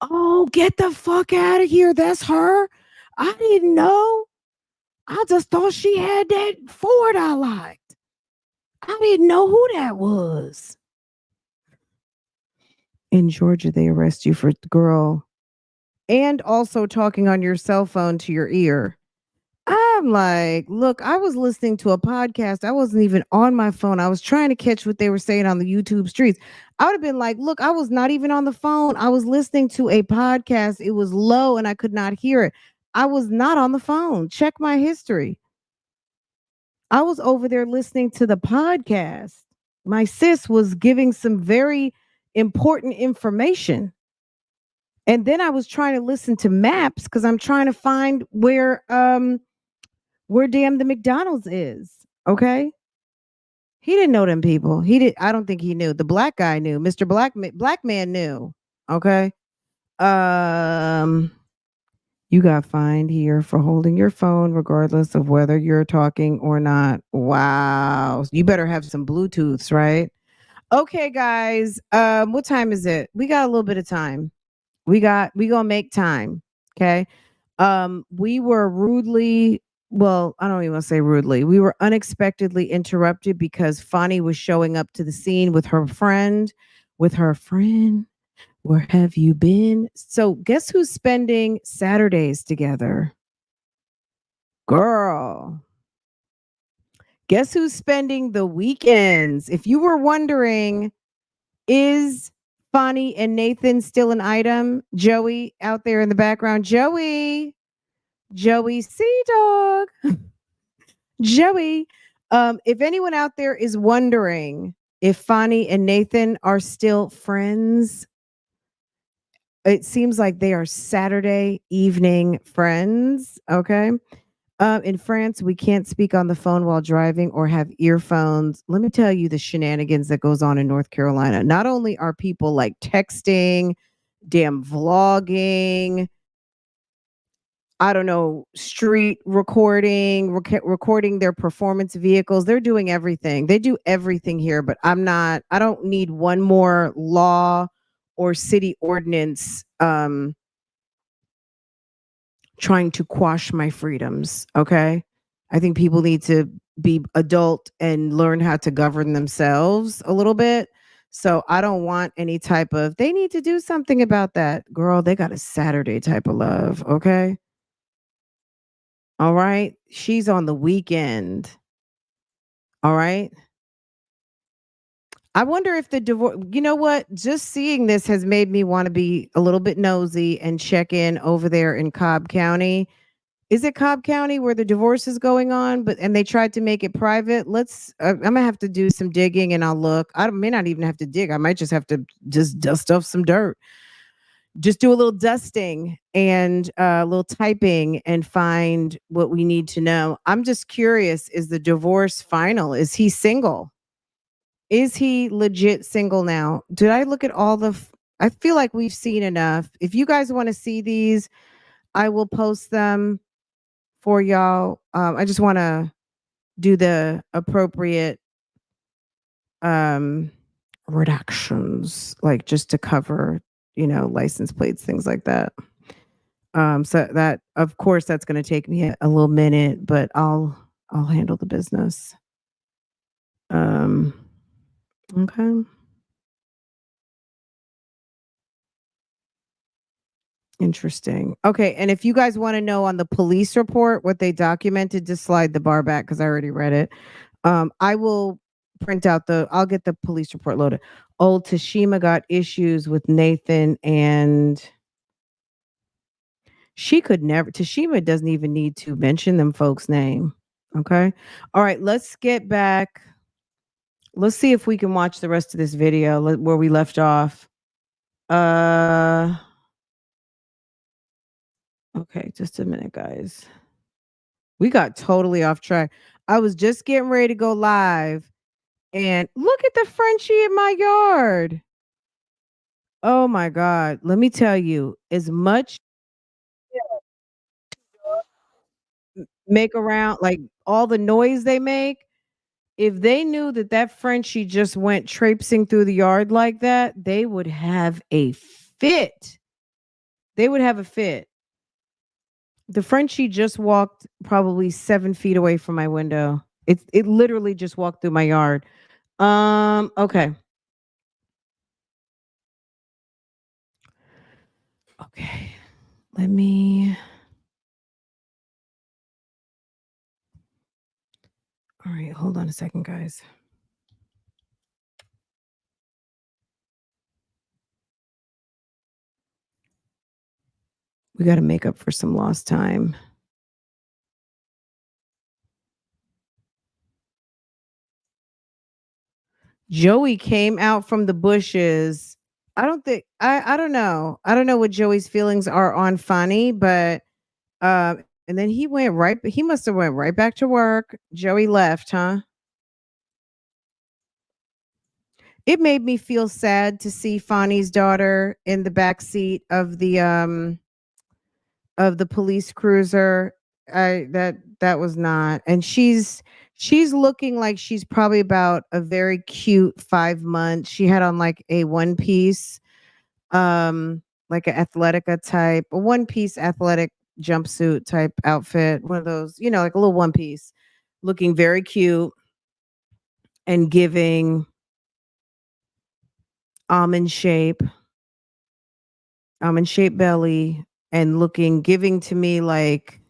Oh, get the fuck out of here. That's her. I didn't know. I just thought she had that Ford I liked. I didn't know who that was. In Georgia, they arrest you for girl and also talking on your cell phone to your ear. I'm like, look, I was listening to a podcast. I wasn't even on my phone. I was trying to catch what they were saying on the YouTube streets. I would have been like, look, I was not even on the phone. I was listening to a podcast. It was low and I could not hear it. I was not on the phone. Check my history. I was over there listening to the podcast. My sis was giving some very important information. And then I was trying to listen to maps because I'm trying to find where damn the McDonald's is. Okay. He didn't know them people. I don't think he knew. The black guy knew. Mr. Black man knew. Okay. You got fined here for holding your phone regardless of whether you're talking or not. Wow. You better have some Bluetooths, right? Okay, guys. What time is it? We got a little bit of time. We gonna make time. Okay. We were rudely, well, I don't even want to say rudely. We were unexpectedly interrupted because Fani was showing up to the scene with her friend, with her friend. Where have you been? So, guess who's spending Saturdays together? Girl. Guess who's spending the weekends? If you were wondering, is Fani and Nathan still an item? Joey out there in the background. Joey Sea Dog. Joey. If anyone out there is wondering if Fani and Nathan are still friends, it seems like they are Saturday evening friends. Okay. In France, we can't speak on the phone while driving or have earphones. Let me tell you the shenanigans that goes on in North Carolina. Not only are people like texting, damn vlogging, I don't know, street recording, recording their performance vehicles. They're doing everything. They do everything here, but I don't need one more law or city ordinance trying to quash my freedoms. Okay. I think people need to be adult and learn how to govern themselves a little bit. So I don't want any type of, they need to do something about that. Girl, they got a Saturday type of love. Okay. All right. She's on the weekend. All right. I wonder if the divorce, you know what? Just seeing this has made me want to be a little bit nosy and check in over there in Cobb County. Is it Cobb County where the divorce is going on? But and they tried to make it private. I'm gonna have to do some digging and I'll look. I may not even have to dig. I might just have to just dust off some dirt. Just do a little dusting and a little typing and find what we need to know. I'm just curious, is the divorce final? Is he single? Is he legit single now? Did I look at all I feel like we've seen enough. If you guys want to see these, I will post them for y'all. I just want to do the appropriate um redactions, like just to cover, license plates, things like that. So that, of course, that's going to take me a little minute, but I'll handle the business. Um, okay. Interesting. Okay, and if you guys want to know on the police report what they documented, just slide the bar back because I already read it. I will I'll get the police report loaded. Old Tashima got issues with Nathan and Tashima doesn't even need to mention them folks' name. Okay. All right, let's get back. Let's see if we can watch the rest of this video where we left off. Okay, just a minute, guys. We got totally off track. I was just getting ready to go live and look at the Frenchie in my yard. Oh my God. Let me tell you, as much make around, like all the noise they make, if they knew that that Frenchie just went traipsing through the yard like that, they would have a fit. They would have a fit. The Frenchie just walked probably 7 feet away from my window. It literally just walked through my yard. Okay. Okay. Let me. All right, hold on a second, guys. We got to make up for some lost time. Joey came out from the bushes. I don't know. I don't know what Joey's feelings are on Fani, but and then he must have went right back to work. Joey left, huh? It made me feel sad to see Fani's daughter in the back seat of of the police cruiser. That was not. And she's looking like she's probably about a very cute 5 months. She had on like a one piece, like an athletica type, a one piece athletic jumpsuit type outfit, one of those, like a little one piece, looking very cute and giving almond shape, almond shaped belly, and giving to me like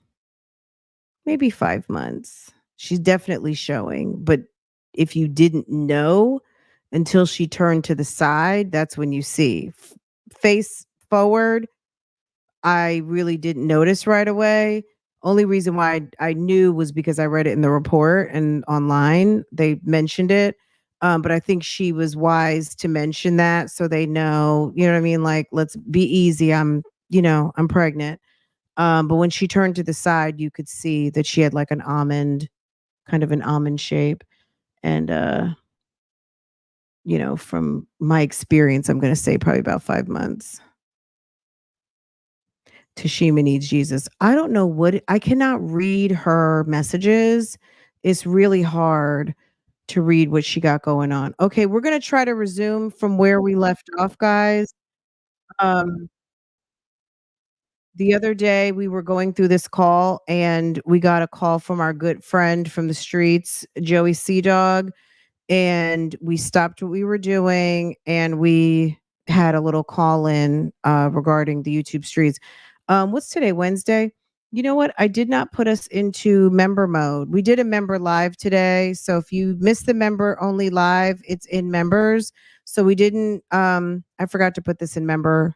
maybe 5 months. She's definitely showing, but if you didn't know until she turned to the side, that's when you see. Face forward, I really didn't notice right away. Only reason why I knew was because I read it in the report and online. They mentioned it. But I think she was wise to mention that so they know, you know what I mean? Like, let's be easy. I'm pregnant. But when she turned to the side, you could see that she had like kind of an almond shape. And from my experience, I'm gonna say probably about 5 months. Tashima needs Jesus. I don't know I cannot read her messages. It's really hard to read what she got going on. Okay, we're gonna try to resume from where we left off, guys. Um, the other day we were going through this call and we got a call from our good friend from the streets, Joey Sea Dog, and we stopped what we were doing and we had a little call in regarding the YouTube streets. What's today? Wednesday? You know what? I did not put us into member mode. We did a member live today. So if you missed the member only live, it's in members. So we didn't I forgot to put this in member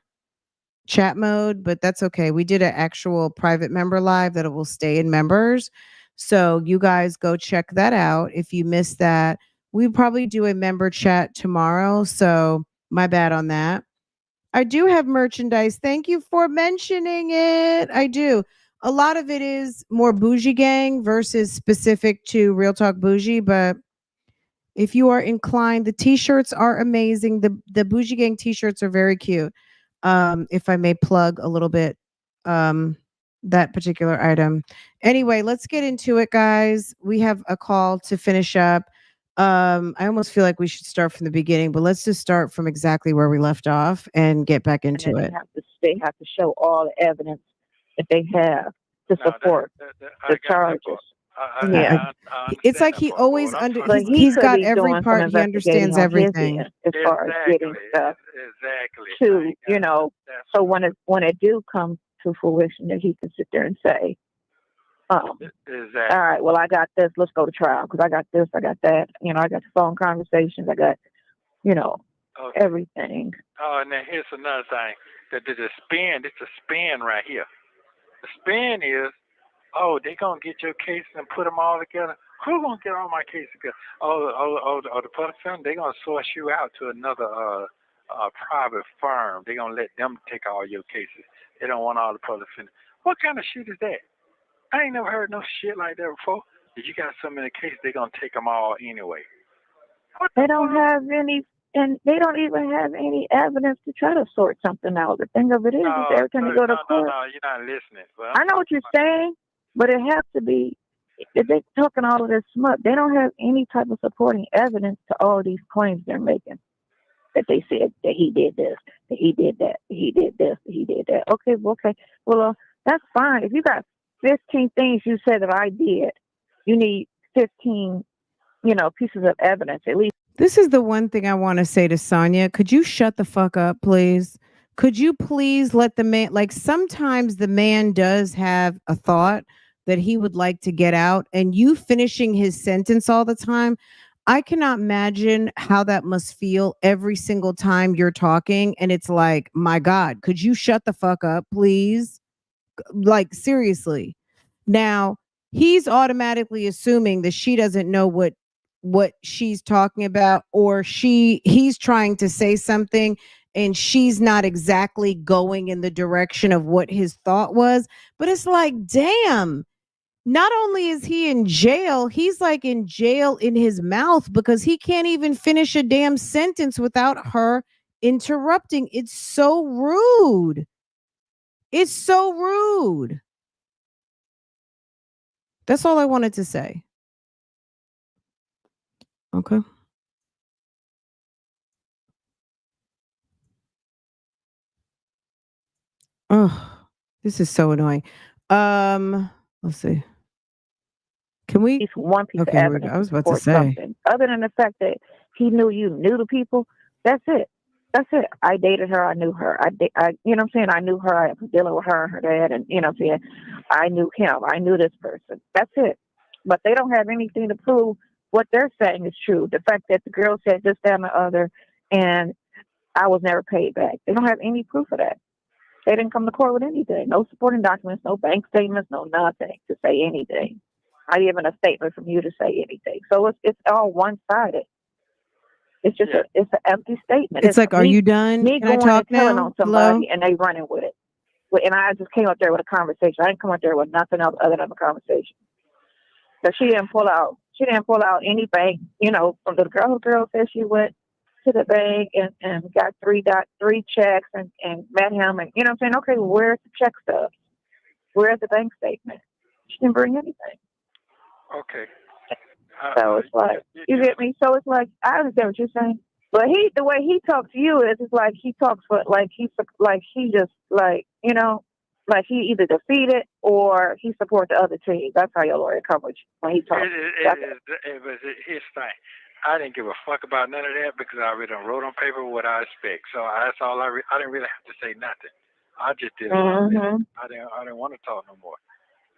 chat mode, but that's okay. We did an actual private member live that it will stay in members. So you guys go check that out. If you missed that, we probably do a member chat tomorrow. So my bad on that. I do have merchandise. Thank you for mentioning it. I do. A lot of it is more bougie gang versus specific to Real Talk Bougie, but if you are inclined, the t-shirts are amazing. The Bougie Gang t-shirts are very cute. If I may plug a little bit that particular item. Anyway, let's get into it, guys. We have a call to finish up. I almost feel like we should start from the beginning, but let's just start from exactly where we left off and get back into it. They have to show all the evidence that they have to support the charges. Yeah. It's like he always he's got every part. He understands everything. As far as getting stuff to, so when it do come to fruition, that he can sit there and say, all right, well, I got this. Let's go to trial because I got this, I got that. I got the phone conversations. I got, everything. Oh, and then here's another thing. The spin, it's a spin right here. The spin is, they're going to get your case and put them all together. Who's going to get all my cases together? The public firm, they're going to source you out to another private firm. They're going to let them take all your cases. They don't want all the public firms. What kind of shit is that? I ain't never heard no shit like that before. If you got so many cases, they're going to take them all anyway. They don't have any, and they don't even have any evidence to try to sort something out. The thing of it is every time you go to court. No, you're not listening. Well, I know what you're saying, but it has to be, if they're talking all of this smut, they don't have any type of supporting evidence to all these claims they're making. That they said that he did this, that he did that, that he did this, that he did that. Okay. Well, that's fine. If you got 15 things you said that I did, you need 15, pieces of evidence at least. This is the one thing I want to say to Sonia. Could you shut the fuck up, please? Could you please let the man, like sometimes the man does have a thought that he would like to get out and you finishing his sentence all the time. I cannot imagine how that must feel every single time you're talking. And it's like, my God, could you shut the fuck up, please? Like, seriously. Now, he's automatically assuming that she doesn't know what she's talking about, or he's trying to say something and she's not exactly going in the direction of what his thought was. But it's like, damn. Not only is he in jail, he's like in jail in his mouth because he can't even finish a damn sentence without her interrupting. It's so rude. It's so rude. That's all I wanted to say. Okay. Oh, this is so annoying. Let's see. Can we? At least one piece of Okay, here we go. evidence I to was about to support say. something. Other than the fact that he knew you knew the people, that's it. That's it. I dated her. I knew her. You know what I'm saying? I knew her. I was dealing with her and her dad, and you know what I'm saying? I knew him. I knew this person. That's it. But they don't have anything to prove what they're saying is true. The fact that the girl said this, that, and the other, and I was never paid back. They don't have any proof of that. They didn't come to court with anything. No supporting documents, no bank statements, no nothing to say anything. Not even a statement from you to say anything. So it's all one sided. It's just it's an empty statement. It's like, are you done? Me Can I going and talk telling now? on somebody and they running with it. And I just came up there with a conversation. I didn't come up there with nothing else other than a conversation. So she didn't pull out any bank, you know, from the girl. The girl said she went to the bank and got three checks and met him and you know what I'm saying? Okay, well, where's the check stubs? Where's the bank statement? She didn't bring anything. Okay. So it's like you get me. So it's like I understand what you're saying, but the way he talks to you is it's like he talks for like he just like you know like he either defeated or he support the other team. That's how your lawyer comes when he talks. It was his thing. I didn't give a fuck about none of that because I already wrote on paper what I expect. So that's all I didn't really have to say nothing. I just did. Mm-hmm. I didn't want to talk no more.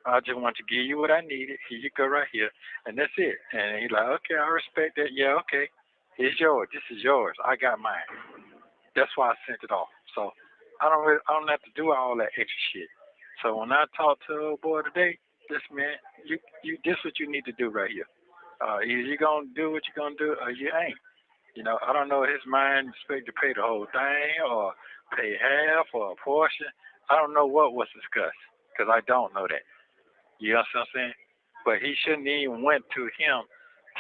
I just want to give you what I needed. Here you go right here. And that's it. And he's like, okay, I respect that. Yeah, okay. It's yours. This is yours. I got mine. That's why I sent it off. So I don't have to do all that extra shit. So when I talked to old boy today, this man, this what you need to do right here. Either you gonna do what you're gonna do or you ain't. You know, I don't know his mind expect to pay the whole thing or pay half or a portion. I don't know what was discussed because I don't know that. You know what I'm saying? But he shouldn't even went to him.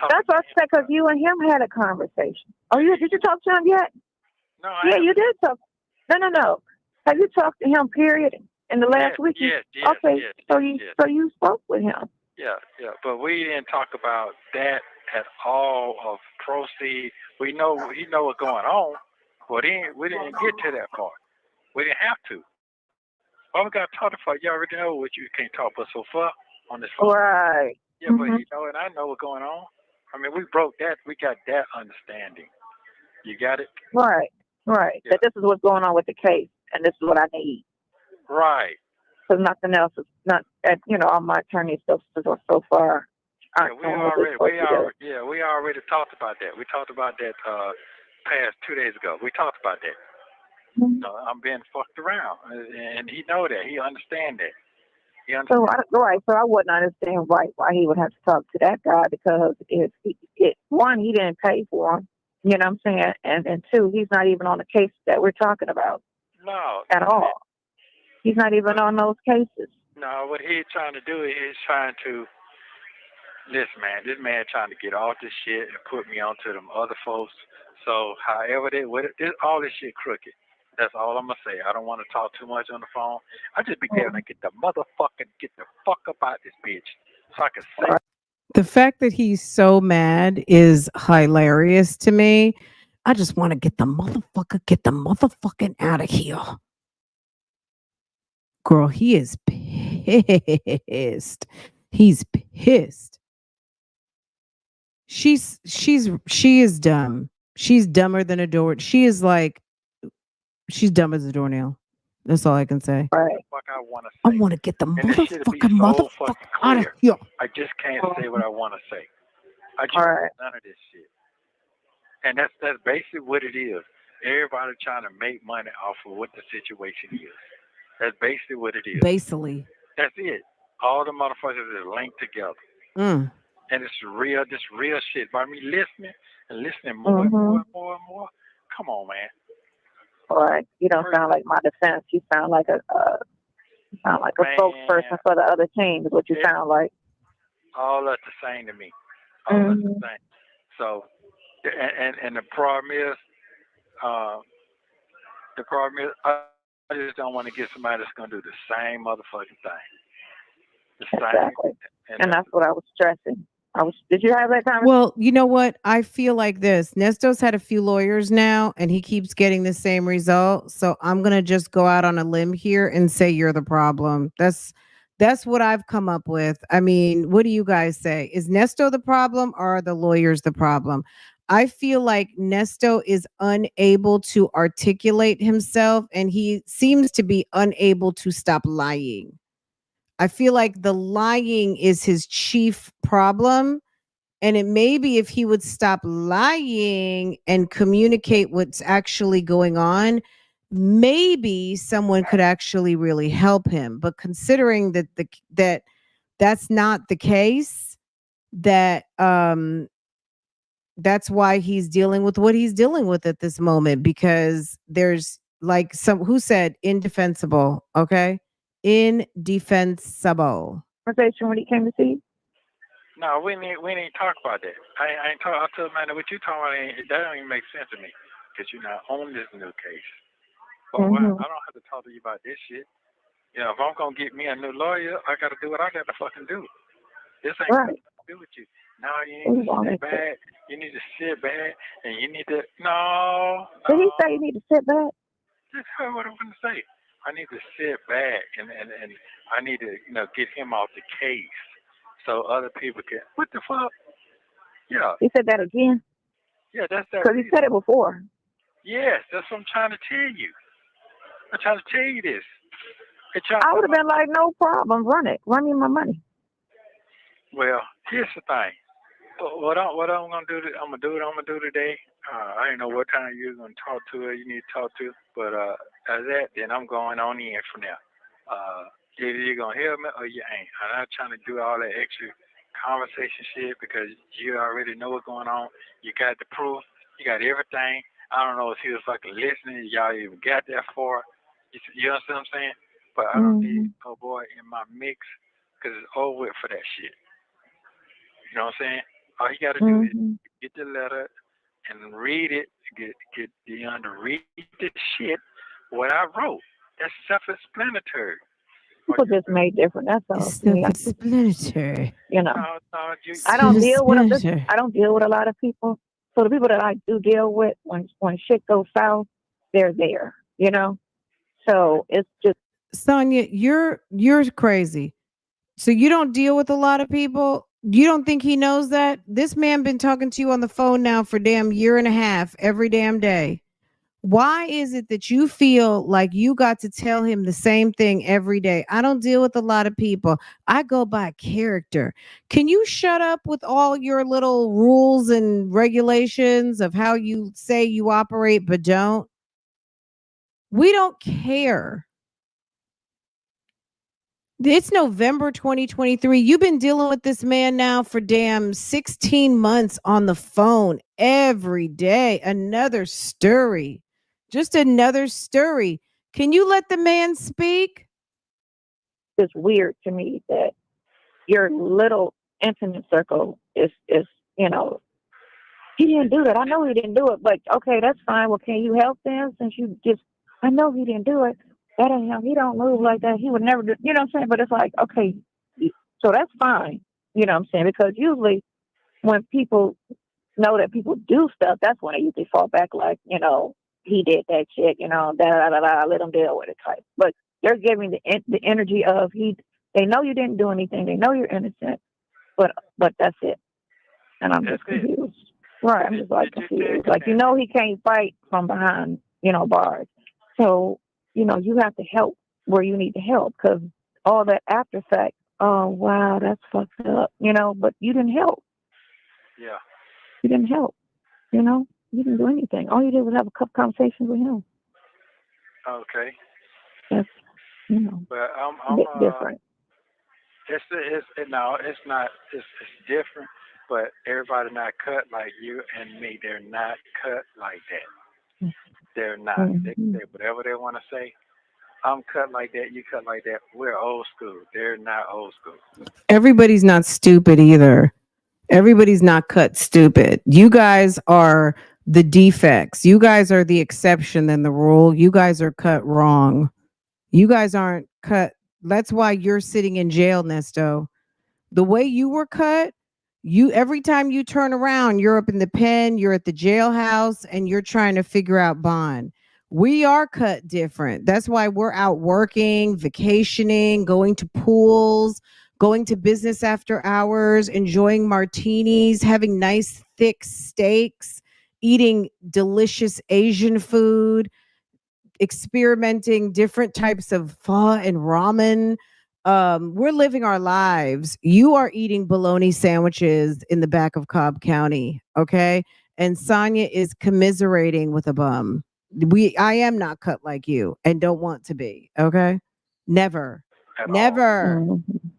That's what I said because you and him had a conversation. Oh, did you talk to him yet? No, you did talk. No. Have you talked to him? Period. In the last week. Yes. Okay. So you spoke with him. Yeah. But we didn't talk about that at all. Of proceed. We know he know what's going on, but we didn't get to that part. We didn't have to. All we got to talk about, you already know what you can't talk about so far on this phone. Right. Yeah, but you know, and I know what's going on. I mean, we broke that. We got that understanding. You got it? Right. Yeah. That this is what's going on with the case, and this is what I need. Right. Because nothing else is not. You know, all my attorneys so far. We already talked about that. We talked about that past 2 days ago. We talked about that. Mm-hmm. I'm being fucked around, and he know that. He understand that. So I wouldn't understand why he would have to talk to that guy because one, he didn't pay for him. You know what I'm saying? And two, he's not even on the case that we're talking about. No. At all. He's not even on those cases. No, what he's trying to do is trying to this man trying to get off this shit and put me onto them other folks. So however all this shit crooked. That's all I'm gonna say. I don't want to talk too much on the phone. I just be telling to get the fuck up out this bitch so I can say. The fact that he's so mad is hilarious to me. I just want to get the motherfucking out of here. Girl, he is pissed. He's pissed. She is dumb. She's dumber than a door. She's dumb as a doornail. That's all I can say. Right. I want to get the motherfucker out of here. I just can't say what I want to say. I just none of this shit. And that's basically what it is. Everybody trying to make money off of what the situation is. That's basically what it is. Basically. That's it. All the motherfuckers is linked together. Mm. And it's real shit. By me listening more and more and more and more. Come on, man. All right. You don't sound like my defense. You sound like a spokesperson for the other team is what you sound like. All that's the same to me. All that's the same. So, and the problem is, I just don't want to get somebody that's gonna do the same motherfucking thing. The same. Exactly. And that's what I was stressing. Did you have that conversation? Well, you know what? I feel like this. Nesto's had a few lawyers now, and he keeps getting the same result. So I'm gonna just go out on a limb here and say you're the problem. That's what I've come up with. I mean, what do you guys say? Is Nesto the problem or are the lawyers the problem? I feel like Nesto is unable to articulate himself, and he seems to be unable to stop lying. I feel like the lying is his chief problem. And it may be if he would stop lying and communicate what's actually going on, maybe someone could actually really help him. But considering that that's not the case, that's why he's dealing with what he's dealing with at this moment, because there's like some who said indefensible, okay? Indefensible. Conversation when he came to see you? No, we need to talk about that. I ain't talk. I told man, what you talking about? That don't even make sense to me because you're not on this new case. But I don't have to talk to you about this shit. You know, if I'm gonna get me a new lawyer, I gotta do what I gotta fucking do. This ain't got nothing to do with you. No, you need to sit back. You need to sit back, and you need to no. Did he say you need to sit back? Just heard what I'm gonna say. I need to sit back and I need to get him off the case so other people can. What the fuck? Yeah. He said that again. Yeah, that's that. Because he said it before. Yes, that's what I'm trying to tell you. I'm trying to tell you this. I would have been like, no problem, run it. Run me my money. Well, here's the thing. What I'm gonna do? I'm gonna do today. I don't know what time you're gonna talk to her. You need to talk to, but as that, then I'm going on in from there. Either you're gonna help me or you ain't. I'm not trying to do all that extra conversation shit because you already know what's going on. You got the proof. You got everything. I don't know if he was fucking listening. Y'all even got that far. You understand what I'm saying? But I don't need oh boy in my mix because it's over with for that shit. You know what I'm saying? All you got to do is get the letter and read it. Get Dion to read the shit what I wrote. That's self-explanatory. People just made different. That's all. Self-explanatory. You know, I don't deal with a lot of people. So the people that I do deal with, when shit goes south, they're there. You know, so it's just Sonia, you're crazy. So you don't deal with a lot of people. You don't think he knows that? This man been talking to you on the phone now for damn year and a half every damn day. Why is it that you feel like you got to tell him the same thing every day? I don't deal with a lot of people. I go by character. Can you shut up with all your little rules and regulations of how you say you operate but don't? We don't care. It's November 2023. You've been dealing with this man now for damn 16 months on the phone every day. Another story. Just another story. Can you let the man speak? It's weird to me that your little intimate circle is he didn't do that. I know he didn't do it, but okay, that's fine. Well, can you help them since I know he didn't do it. That ain't him. He don't move like that. He would never do, you know what I'm saying? But it's like, okay, so that's fine. You know what I'm saying? Because usually when people know that people do stuff, that's when they usually fall back like, he did that shit, let him deal with it type. But they're giving the energy of they know you didn't do anything. They know you're innocent, but that's it. And I'm just confused. Right. I'm just like confused. Like, he can't fight from behind, bars. So, you have to help where you need to help because all that after effect, oh, wow, that's fucked up, but you didn't help. Yeah. You didn't help, you didn't do anything. All you did was have a couple conversations with him. Okay. That's, but a bit different. It's different, but everybody not cut like you and me. They're not cut like that. They're not. They say whatever they want to say. I'm cut like that. You cut like that. We're old school. They're not old school. Everybody's not stupid either. Everybody's not cut stupid. You guys are the defects. You guys are the exception than the rule. You guys are cut wrong. You guys aren't cut. That's why you're sitting in jail, Nesto. The way you were cut, you every time you turn around, you're up in the pen, you're at the jailhouse, and you're trying to figure out bond. We are cut different. That's why we're out working, vacationing, going to pools, going to business after hours, enjoying martinis, having nice thick steaks, eating delicious Asian food, experimenting different types of pho and ramen. We're living our lives. You are eating bologna sandwiches in the back of Cobb County, okay? And Sonia is commiserating with a bum. I am not cut like you and don't want to be, okay? Never. at all. Never.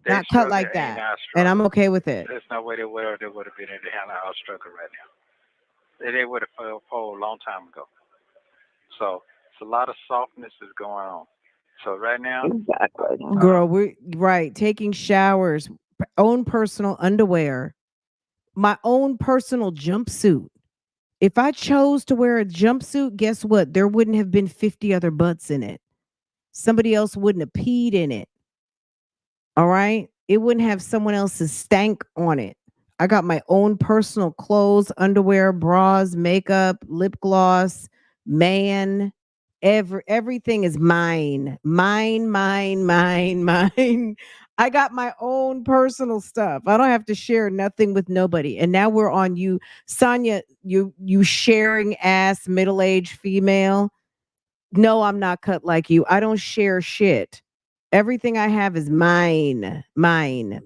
They Not cut struggle like ain't that. our And I'm struggle. okay with it. There's no way they would have been able to handle our struggle right now. They would have fell a long time ago. So it's a lot of softness is going on. So right now, Exactly. Girl, we right. Taking showers, own personal underwear, my own personal jumpsuit. If I chose to wear a jumpsuit, guess what? There wouldn't have been 50 other butts in it. Somebody else wouldn't have peed in it. All right. It wouldn't have someone else's stank on it. I got my own personal clothes, underwear, bras, makeup, lip gloss, man. Everything is mine. Mine. I got my own personal stuff. I don't have to share nothing with nobody. And now we're on you, Sonia, you sharing ass middle-aged female. No, I'm not cut like you. I don't share shit. Everything I have is mine. Mine.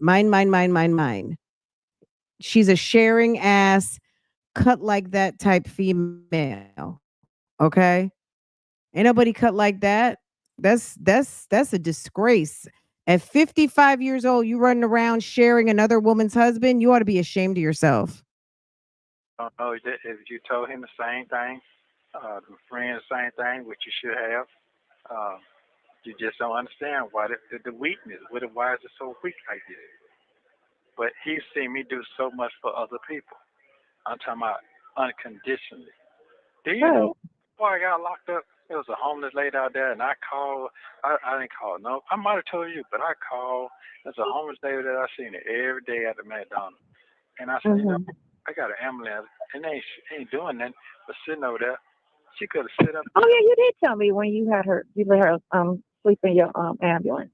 She's a sharing ass, cut like that type female. Okay? Ain't nobody cut like that. That's a disgrace. At 55 years old, you running around sharing another woman's husband, you ought to be ashamed of yourself. I don't know if you told him the same thing, the friend the same thing, which you should have. Uh, you just don't understand why the weakness. Why is it so weak like this? But he's seen me do so much for other people. I'm talking about unconditionally. Do you know before I got locked up, there was a homeless lady out there, and I called. I didn't call. No, I might have told you, but I called. There's a homeless lady that I seen it every day at the McDonald's, and I said, you know, I got an ambulance, and they ain't doing nothing but sitting over there. She could have sit up. Oh yeah, you did tell me when you let her sleep in your ambulance.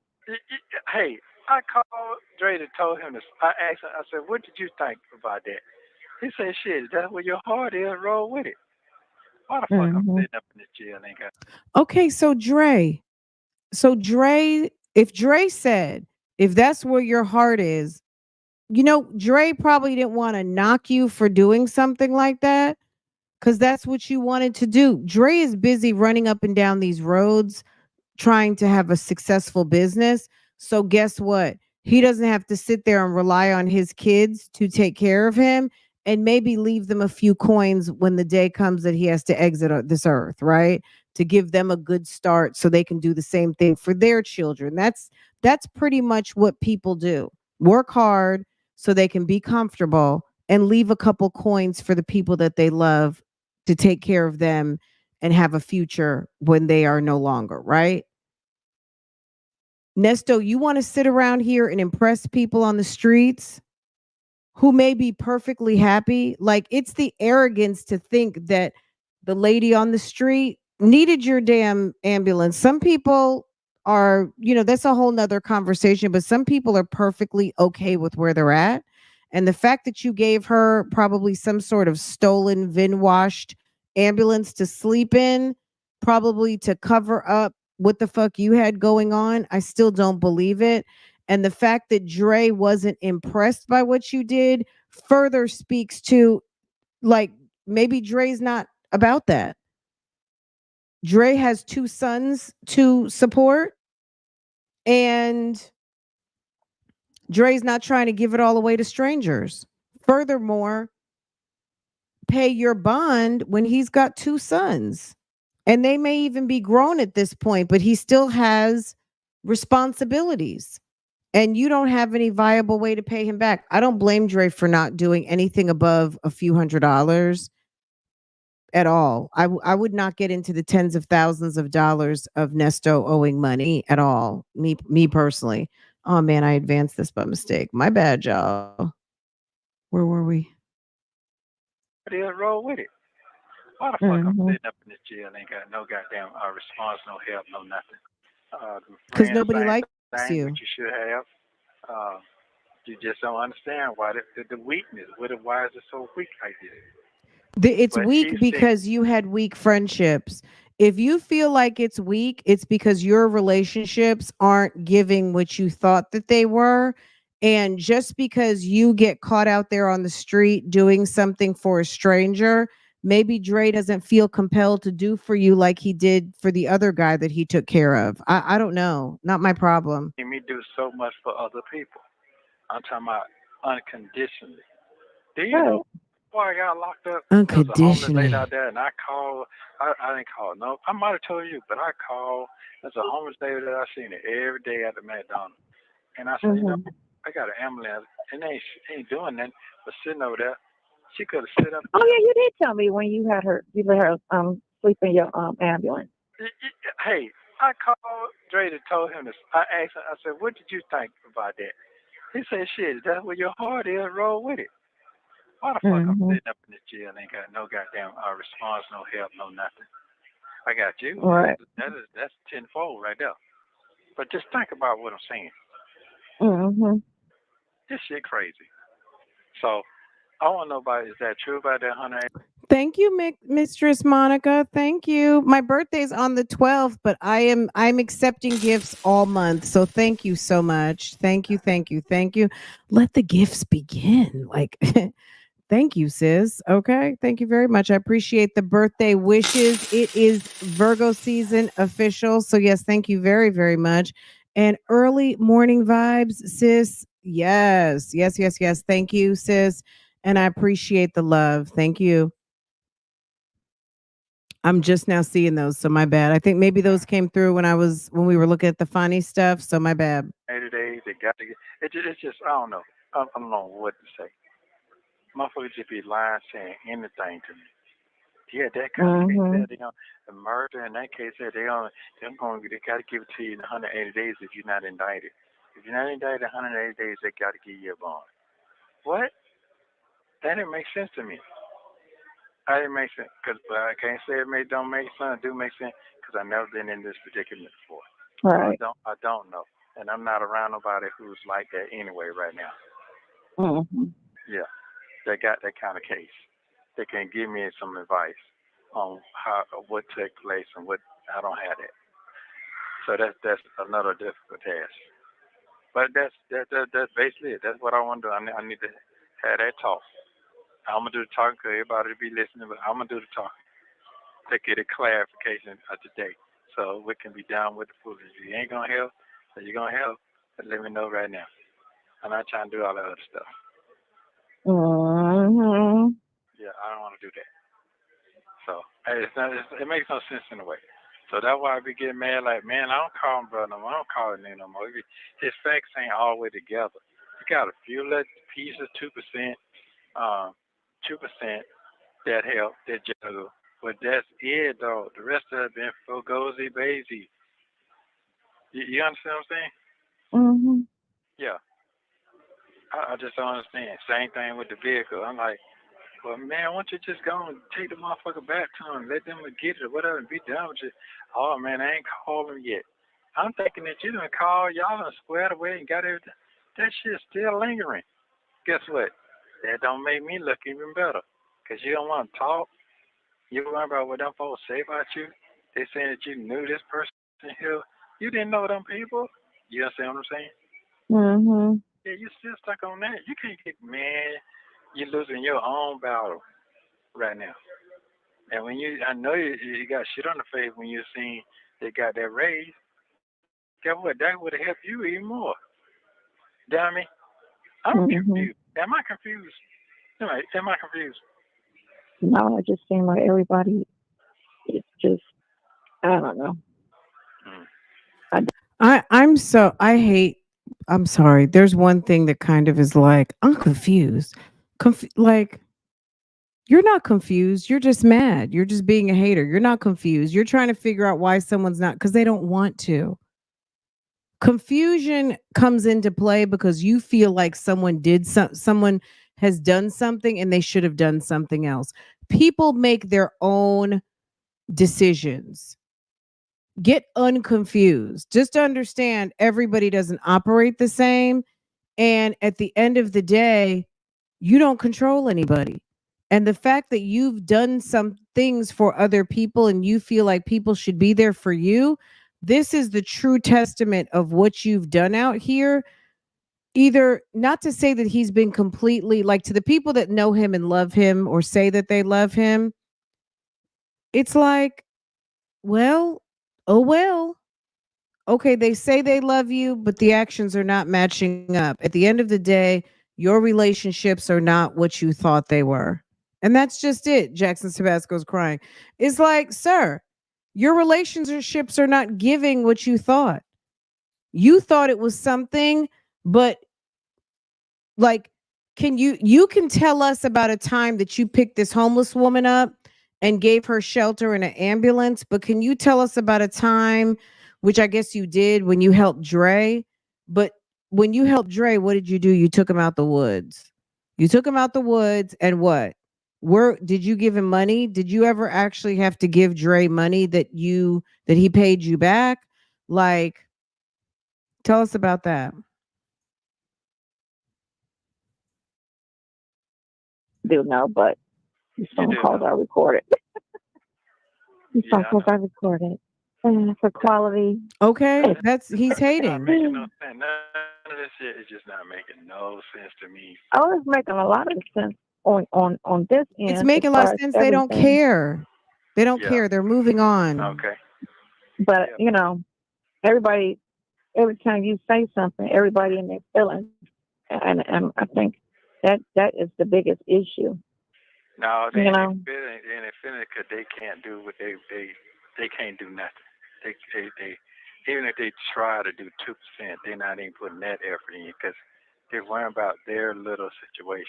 Hey, I called Dre and told him this. I asked him. I said, what did you think about that? He said, shit, that's where your heart is. Roll with it. Why the fuck I'm sitting up in this jail ain't got? Okay, so Dre, if Dre said, if that's where your heart is, you know, Dre probably didn't want to knock you for doing something like that because that's what you wanted to do. Dre is busy running up and down these roads trying to have a successful business. So guess what? He doesn't have to sit there and rely on his kids to take care of him and maybe leave them a few coins when the day comes that he has to exit this earth, right? To give them a good start so they can do the same thing for their children. That's pretty much what people do. Work hard so they can be comfortable and leave a couple coins for the people that they love to take care of them and have a future when they are no longer, right? Nesto, you want to sit around here and impress people on the streets who may be perfectly happy? Like, it's the arrogance to think that the lady on the street needed your damn ambulance. Some people are, you know, that's a whole nother conversation, but some people are perfectly okay with where they're at. And the fact that you gave her probably some sort of stolen, VIN washed ambulance to sleep in, probably to cover up what the fuck you had going on, I still don't believe it. And the fact that Dre wasn't impressed by what you did further speaks to, like, maybe Dre's not about that. Dre has two sons to support, and Dre's not trying to give it all away to strangers. Furthermore, pay your bond when he's got two sons. And they may even be grown at this point, but he still has responsibilities. And you don't have any viable way to pay him back. I don't blame Dre for not doing anything above a few $100s. at all. I would not get into the tens of thousands of dollars of Nesto owing money at all. Me personally. Oh man, I advanced this by mistake. My bad, y'all. Where were we? They'll roll with it. Why the fuck I'm sitting up in this jail and ain't got no goddamn response, no help, no nothing. Because Friends, nobody same likes thing, you. which you should have. You just don't understand why the weakness. Why is it so weak like this? It's But weak she's sick. because you had weak friendships. If you feel like it's weak, it's because your relationships aren't giving what you thought that they were. And just because you get caught out there on the street doing something for a stranger, maybe Dre doesn't feel compelled to do for you like he did for the other guy that he took care of. I don't know. Not my problem. Me do so much for other people. I'm talking about unconditionally. Do you know why I got locked up? There was a homeless lady Unconditionally. out there, and I called. I didn't call. No, I might have told you, but I called. There's a homeless lady that I seen it every day at the McDonald's, and I said, you know, I got an ambulance, and they ain't doing nothing but sitting over there. She could have sit up. Oh yeah, you did tell me when you let her sleep in your ambulance. Hey, I called Dre and told him this. I asked him, I said, what did you think about that? He said, shit, that's where your heart is, roll with it. Why the fuck I'm sitting up in this jail and ain't got no goddamn response, no help, no nothing. I got you. Right. That's tenfold right there. But just think about what I'm saying. This shit crazy. So I want to know about, is that true about that 100? Thank you, Mistress Monica. Thank you. My birthday's on the 12th, but I'm accepting gifts all month. So thank you so much. Thank you, thank you, thank you. Let the gifts begin. Like thank you, sis. Okay. Thank you very much. I appreciate the birthday wishes. It is Virgo season official. So yes, thank you very, very much. And early morning vibes, sis. Yes, yes, yes, yes. Thank you, sis. And I appreciate the love. Thank you. I'm just now seeing those, so my bad. I think maybe those came through when we were looking at the funny stuff, so my bad. 80 days, they got to get. It's just, I don't know. I don't know what to say. Motherfuckers just be lying, saying anything to me. Yeah, that kind of case said the murder in that case said they got to give it to you in 180 days if you're not indicted. If you're not indicted in 180 days, they got to give you a bond. What? That didn't make sense to me. I didn't make sense because I can't say don't make sense. It do make sense because I've never been in this predicament before. Right. I don't know, and I'm not around nobody who's like that anyway right now. Yeah, they got that kind of case. They can give me some advice on what took place and what I don't have that. So that's another difficult task. But that's basically it. That's what I want to do. I need to have that talk. I'm gonna do the talking because everybody will be listening, but I'm gonna do the talking to get a clarification of today, so we can be down with the foolishness. If you ain't gonna help, or you're gonna help, let me know right now. I'm not trying to do all that other stuff. Yeah, I don't want to do that. So it makes no sense in a way. So that's why I be getting mad. Like, man, I don't call him brother no more. I don't call him name no more. His facts ain't all the way together. You got a few little pieces, 2%, 2% that help, that juggle. But that's it, though. The rest of it been fugazi, bazy. You understand what I'm saying? Yeah. I just don't understand. Same thing with the vehicle. I'm like, well, man, why don't you just go and take the motherfucker back to him, let them get it or whatever, and be done with it. Oh, man, I ain't called him yet. I'm thinking that you done called, y'all done squared away and got everything. That shit's still lingering. Guess what? That don't make me look even better. Because you don't want to talk. You worry about what them folks say about you. They saying that you knew this person here. You didn't know them people. You understand what I'm saying? Yeah, you still stuck on that. You can't get mad. You're losing your own battle right now. And I know you got shit on the face when you seen they got that raise. Guess what? That would have helped you even more. Dummy. I'm confused. Am I confused? Am I confused? No, it just seemed like everybody. It's just, I don't know. I hate. I'm sorry. There's one thing that kind of is like I'm confused. Like You're not confused. You're just mad. You're just being a hater. You're not confused. You're trying to figure out why someone's not, because they don't want to. Confusion comes into play because you feel like someone has done something and they should have done something else. People make their own decisions. Get unconfused. Just understand everybody doesn't operate the same. And at the end of the day, you don't control anybody. And the fact that you've done some things for other people and you feel like people should be there for you, this is the true testament of what you've done out here. Either not to say that he's been completely like to the people that know him and love him or say that they love him, it's like, well, oh well. Okay, they say they love you, but the actions are not matching up. At the end of the day, your relationships are not what you thought they were. And that's just it. Jackson Tabasco's crying. It's like, sir, your relationships are not giving what you thought. You thought it was something, but like, you can tell us about a time that you picked this homeless woman up and gave her shelter in an ambulance, but can you tell us about a time, which I guess you did, when you helped Dre? But when you helped Dre, what did you do? You took him out the woods. You took him out the woods, and what? Where did you give him money? Did you ever actually have to give Dre money that he paid you back? Like, tell us about that. Do know, but these phone calls are recorded. These phone calls are recorded. For quality. Okay, he's hating. Making no sense. None of this shit is just not making no sense to me. Oh, it's making a lot of sense on this end. It's making a lot of sense. They don't care. They don't care. They're moving on. Okay. But everybody, every time you say something, everybody in their feelings, and I think that is the biggest issue. No, they ain't feeling because they can't do what they can't do nothing. They even if they try to do 2%, they're not even putting that effort in because they're worrying about their little situations.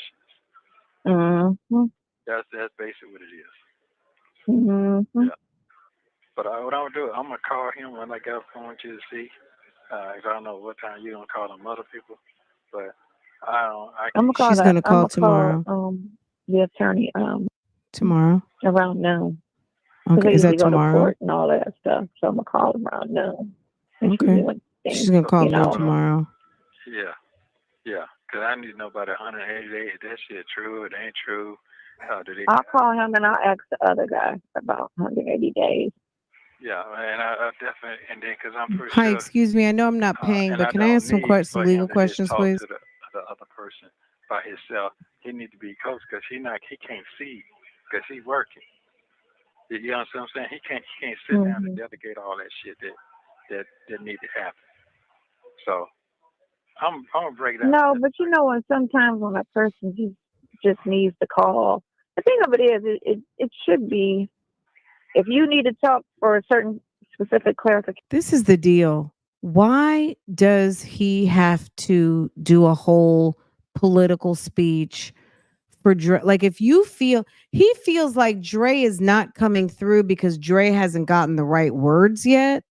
Mm-hmm. That's basically what it is. Mm-hmm. Yeah. But what I'm gonna do, I'm gonna call him when I get up. I want you to see. Cause I don't know what time you're gonna call them other people, but She's gonna call tomorrow. The attorney tomorrow around noon. Okay, is that tomorrow? Go to court and all that stuff. So I'm gonna call them around noon. Okay, she's gonna call them tomorrow. Yeah, cause I need to know about 180 days. Is that shit true? It ain't true. I'll call him and I'll ask the other guy about 180 days. Yeah, and I definitely, and then because I'm pretty Hi, sure. excuse me. I know I'm not paying, but can I ask some legal questions, please? To the other person by himself. He needs to be coached because he can't see because he's working. You know what I'm saying? He can't sit down and delegate all that shit that need to happen. So I'm gonna break down. No, but sometimes when a person just needs to call, the thing of it is, it should be, if you need to talk for a certain specific clarification. This is the deal. Why does he have to do a whole political speech for Dre? Like, if he feels like Dre is not coming through because Dre hasn't gotten the right words yet.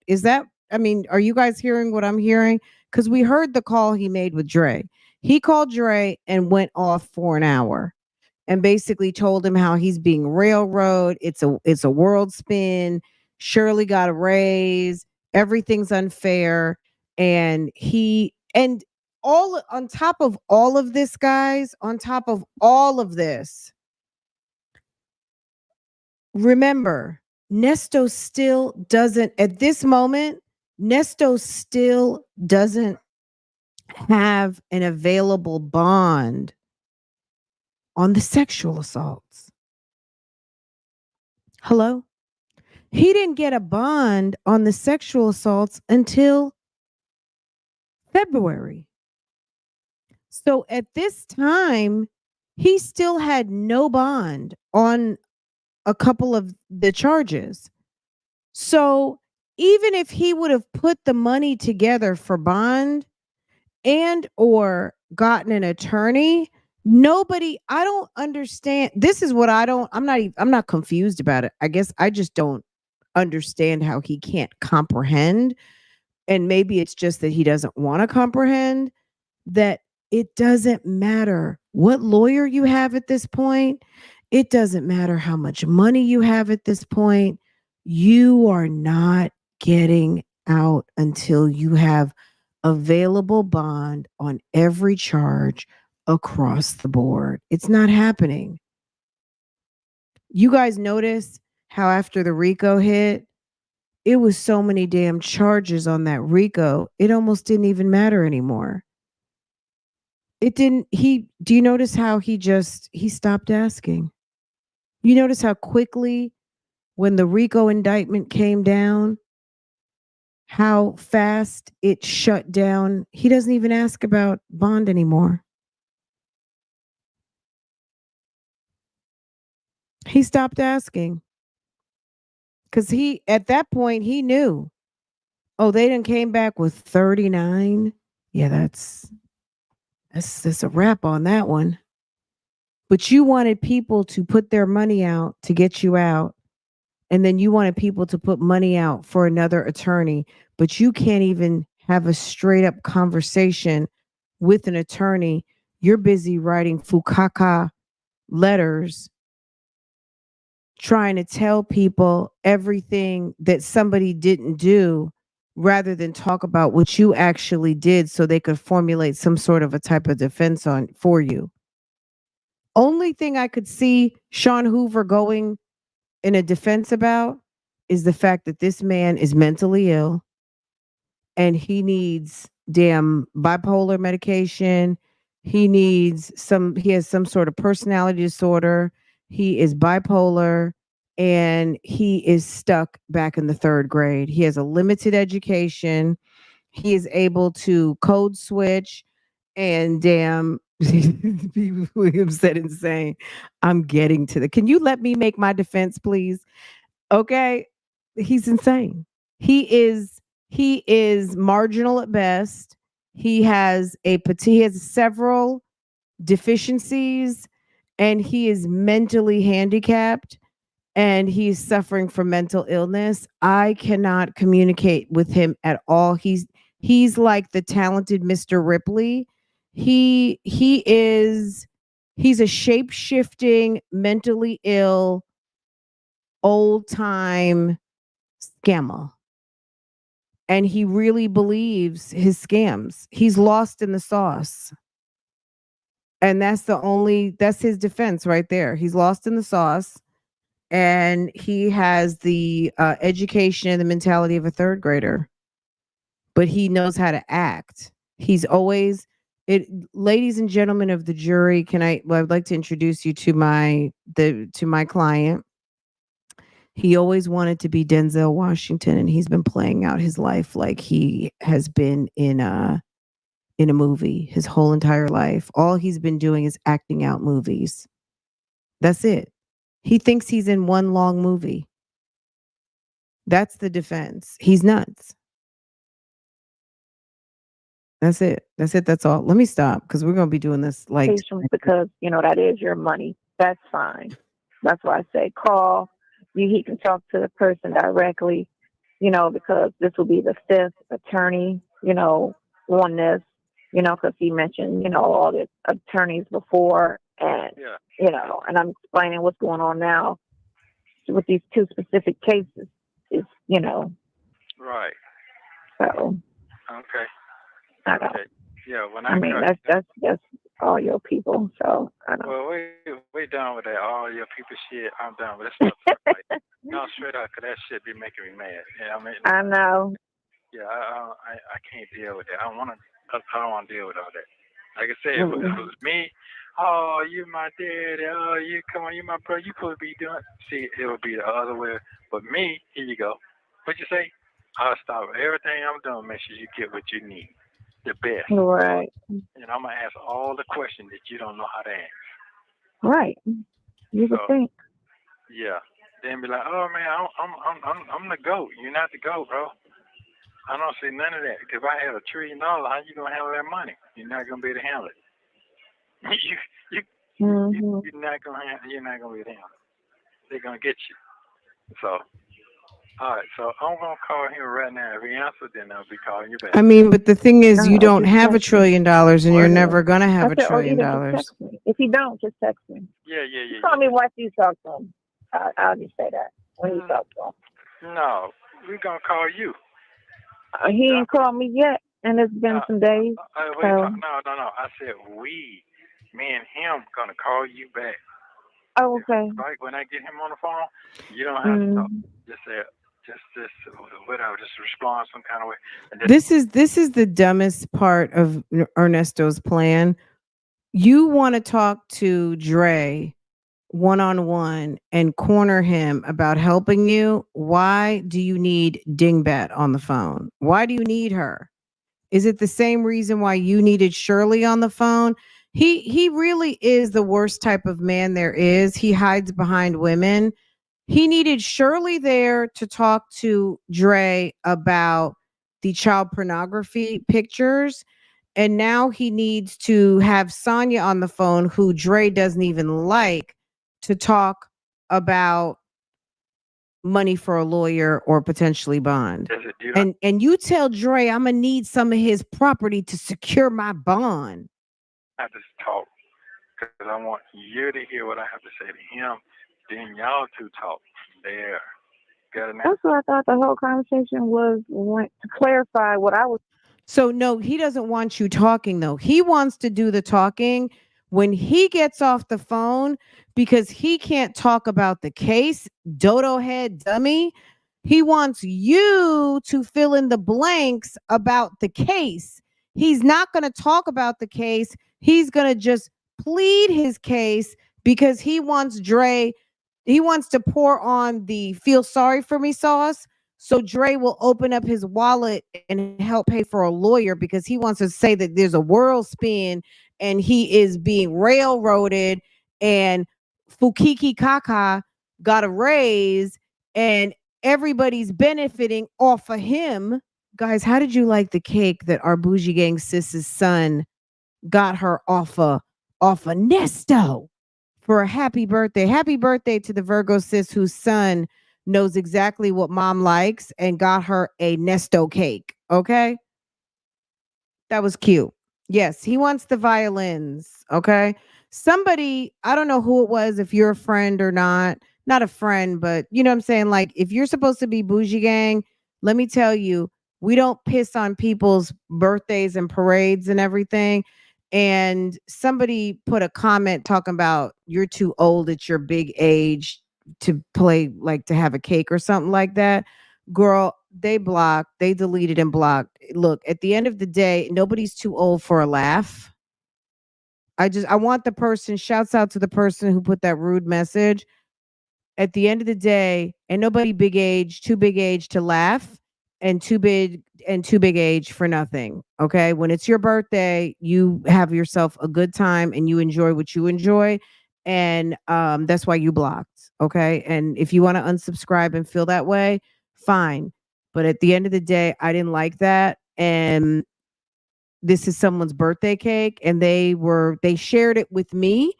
Are you guys hearing what I'm hearing? Because we heard the call he made with Dre. He called Dre and went off for an hour and basically told him how he's being railroaded. It's a world spin. Shirley got a raise. Everything's unfair. And all on top of all of this, guys, on top of all of this, remember, Nesto still doesn't, at this moment, Nesto still doesn't have an available bond on the sexual assaults. Hello? He didn't get a bond on the sexual assaults until February. So at this time, he still had no bond on a couple of the charges. So even if he would have put the money together for bond and or gotten an attorney Nobody, I don't understand. This is what I'm not confused about it. I guess I just don't understand how he can't comprehend. And maybe it's just that he doesn't want to comprehend that it doesn't matter what lawyer you have at this point. It doesn't matter how much money you have at this point. You are not getting out until you have available bond on every charge across the board. It's not happening. You guys notice how after the RICO hit, it was so many damn charges on that RICO, it almost didn't even matter anymore. It didn't do you notice how he stopped asking? You notice how quickly when the RICO indictment came down, how fast it shut down. He doesn't even ask about bond anymore. He stopped asking because at that point he knew. Oh, they didn't came back with 39. Yeah, that's a wrap on that one. But you wanted people to put their money out to get you out. And then you wanted people to put money out for another attorney, but you can't even have a straight up conversation with an attorney. You're busy writing fukaka letters, trying to tell people everything that somebody didn't do rather than talk about what you actually did so they could formulate some sort of a type of defense on for you. Only thing I could see Sean Hoover going in a defense about is the fact that this man is mentally ill and he needs damn bipolar medication. He has some sort of personality disorder. He is bipolar and he is stuck back in the third grade. He has a limited education. He is able to code switch and damn Williams said insane. I'm getting to the can you let me make my defense, please? Okay. He's insane. He is marginal at best. He has several deficiencies and he is mentally handicapped and he's suffering from mental illness. I cannot communicate with him at all. He's like the talented Mr. Ripley. He's a shape-shifting, mentally ill, old time scammer. And he really believes his scams. He's lost in the sauce. And that's his defense right there. He's lost in the sauce and he has the education and the mentality of a third grader, but he knows how to act. He's always it. Ladies and gentlemen of the jury, I'd like to introduce you to my client. He always wanted to be Denzel Washington, and he's been playing out his life like he has been in a movie his whole entire life. All he's been doing is acting out movies. That's it. He thinks he's in one long movie. That's the defense. He's nuts. That's it. That's it. That's all. Let me stop because we're going to be doing this like because that is your money. That's fine. That's why I say call. He can talk to the person directly, because this will be the fifth attorney, on this, because he mentioned, all the attorneys before and, and I'm explaining what's going on now with these two specific cases is, Right. So. Okay. I know. Okay. Yeah, that's all your people. So I know. Well, we done with that all your people shit. I'm done with this stuff. Like, no, straight up, cause that shit be making me mad. Yeah, I know. Yeah, I can't deal with that. I don't want to deal with all that. Like I said, if it was me, oh, you my daddy. Oh, you come on, you my brother. You supposed to be doing. See, it would be the other way. But me, here you go. What you say? I'll stop everything I'm doing. Make sure you get what you need. The best. Right. And I'm gonna ask all the questions that you don't know how to ask. Right. You would think. Yeah. Then be like, oh man, I'm the GOAT. You're not the GOAT, bro. I don't see none of that. If I had $1 trillion, how you gonna handle that money? You're not gonna be able to handle it. you're not gonna get him. They're gonna get you. So, all right. So I'm gonna call him right now. If he answers, then I'll be calling you back. I mean, but the thing is, you don't Just have $1 text me. trillion, and you're never gonna have I $1 said, or trillion. either just text me. If you don't, just text me. Yeah. Call me once you talk to him. I'll just say that when you talk to him. No, we're gonna call you. He ain't called me yet, and it's been some days. No. I said me and him, gonna call you back. Oh, okay. Right when I get him on the phone, you don't have to talk. Just say, just whatever. Just respond some kind of way. And This is the dumbest part of Ernesto's plan. You want to talk to Dre one-on-one and corner him about helping you. Why do you need Dingbat on the phone? Why do you need her? Is it the same reason why you needed Shirley on the phone? He really is the worst type of man there is. He hides behind women. He needed Shirley there to talk to Dre about the child pornography pictures. And now he needs to have Sonya on the phone, who Dre doesn't even like, to talk about money for a lawyer or potentially bond. And you tell Dre I'm gonna need some of his property to secure my bond. I have to talk because I want you to hear what I have to say to him. Then y'all two talk there. Got it now? That's what I thought the whole conversation was to clarify what I was. So no, he doesn't want you talking though. He wants to do the talking when he gets off the phone because he can't talk about the case. Dodo head dummy. He wants you to fill in the blanks about the case. He's not going to talk about the case. He's going to just plead his case because he wants to pour on the feel sorry for me sauce. So Dre will open up his wallet and help pay for a lawyer because he wants to say that there's a world spin and he is being railroaded and Fukiki Kaka got a raise and everybody's benefiting off of him. Guys, how did you like the cake that our Bougie Gang sis's son got her off of Nesto for a happy birthday? Happy birthday to the Virgo sis whose son knows exactly what mom likes and got her a Nesto cake. Okay. That was cute. Yes, he wants the violins. Okay. Somebody, I don't know who it was, if you're a friend or not a friend, but you know what I'm saying? Like, if you're supposed to be Bougie Gang, let me tell you, we don't piss on people's birthdays and parades and everything. And somebody put a comment talking about you're too old at your big age to play, like to have a cake or something like that. Girl, they deleted and blocked. Look, at the end of the day, nobody's too old for a laugh. I want the person, shouts out to the person who put that rude message. At the end of the day, ain't nobody too big age to laugh and too big age for nothing. Okay. When it's your birthday, you have yourself a good time and you enjoy what you enjoy. And that's why you blocked. Okay. And if you want to unsubscribe and feel that way, fine. But at the end of the day, I didn't like that. And this is someone's birthday cake. And they shared it with me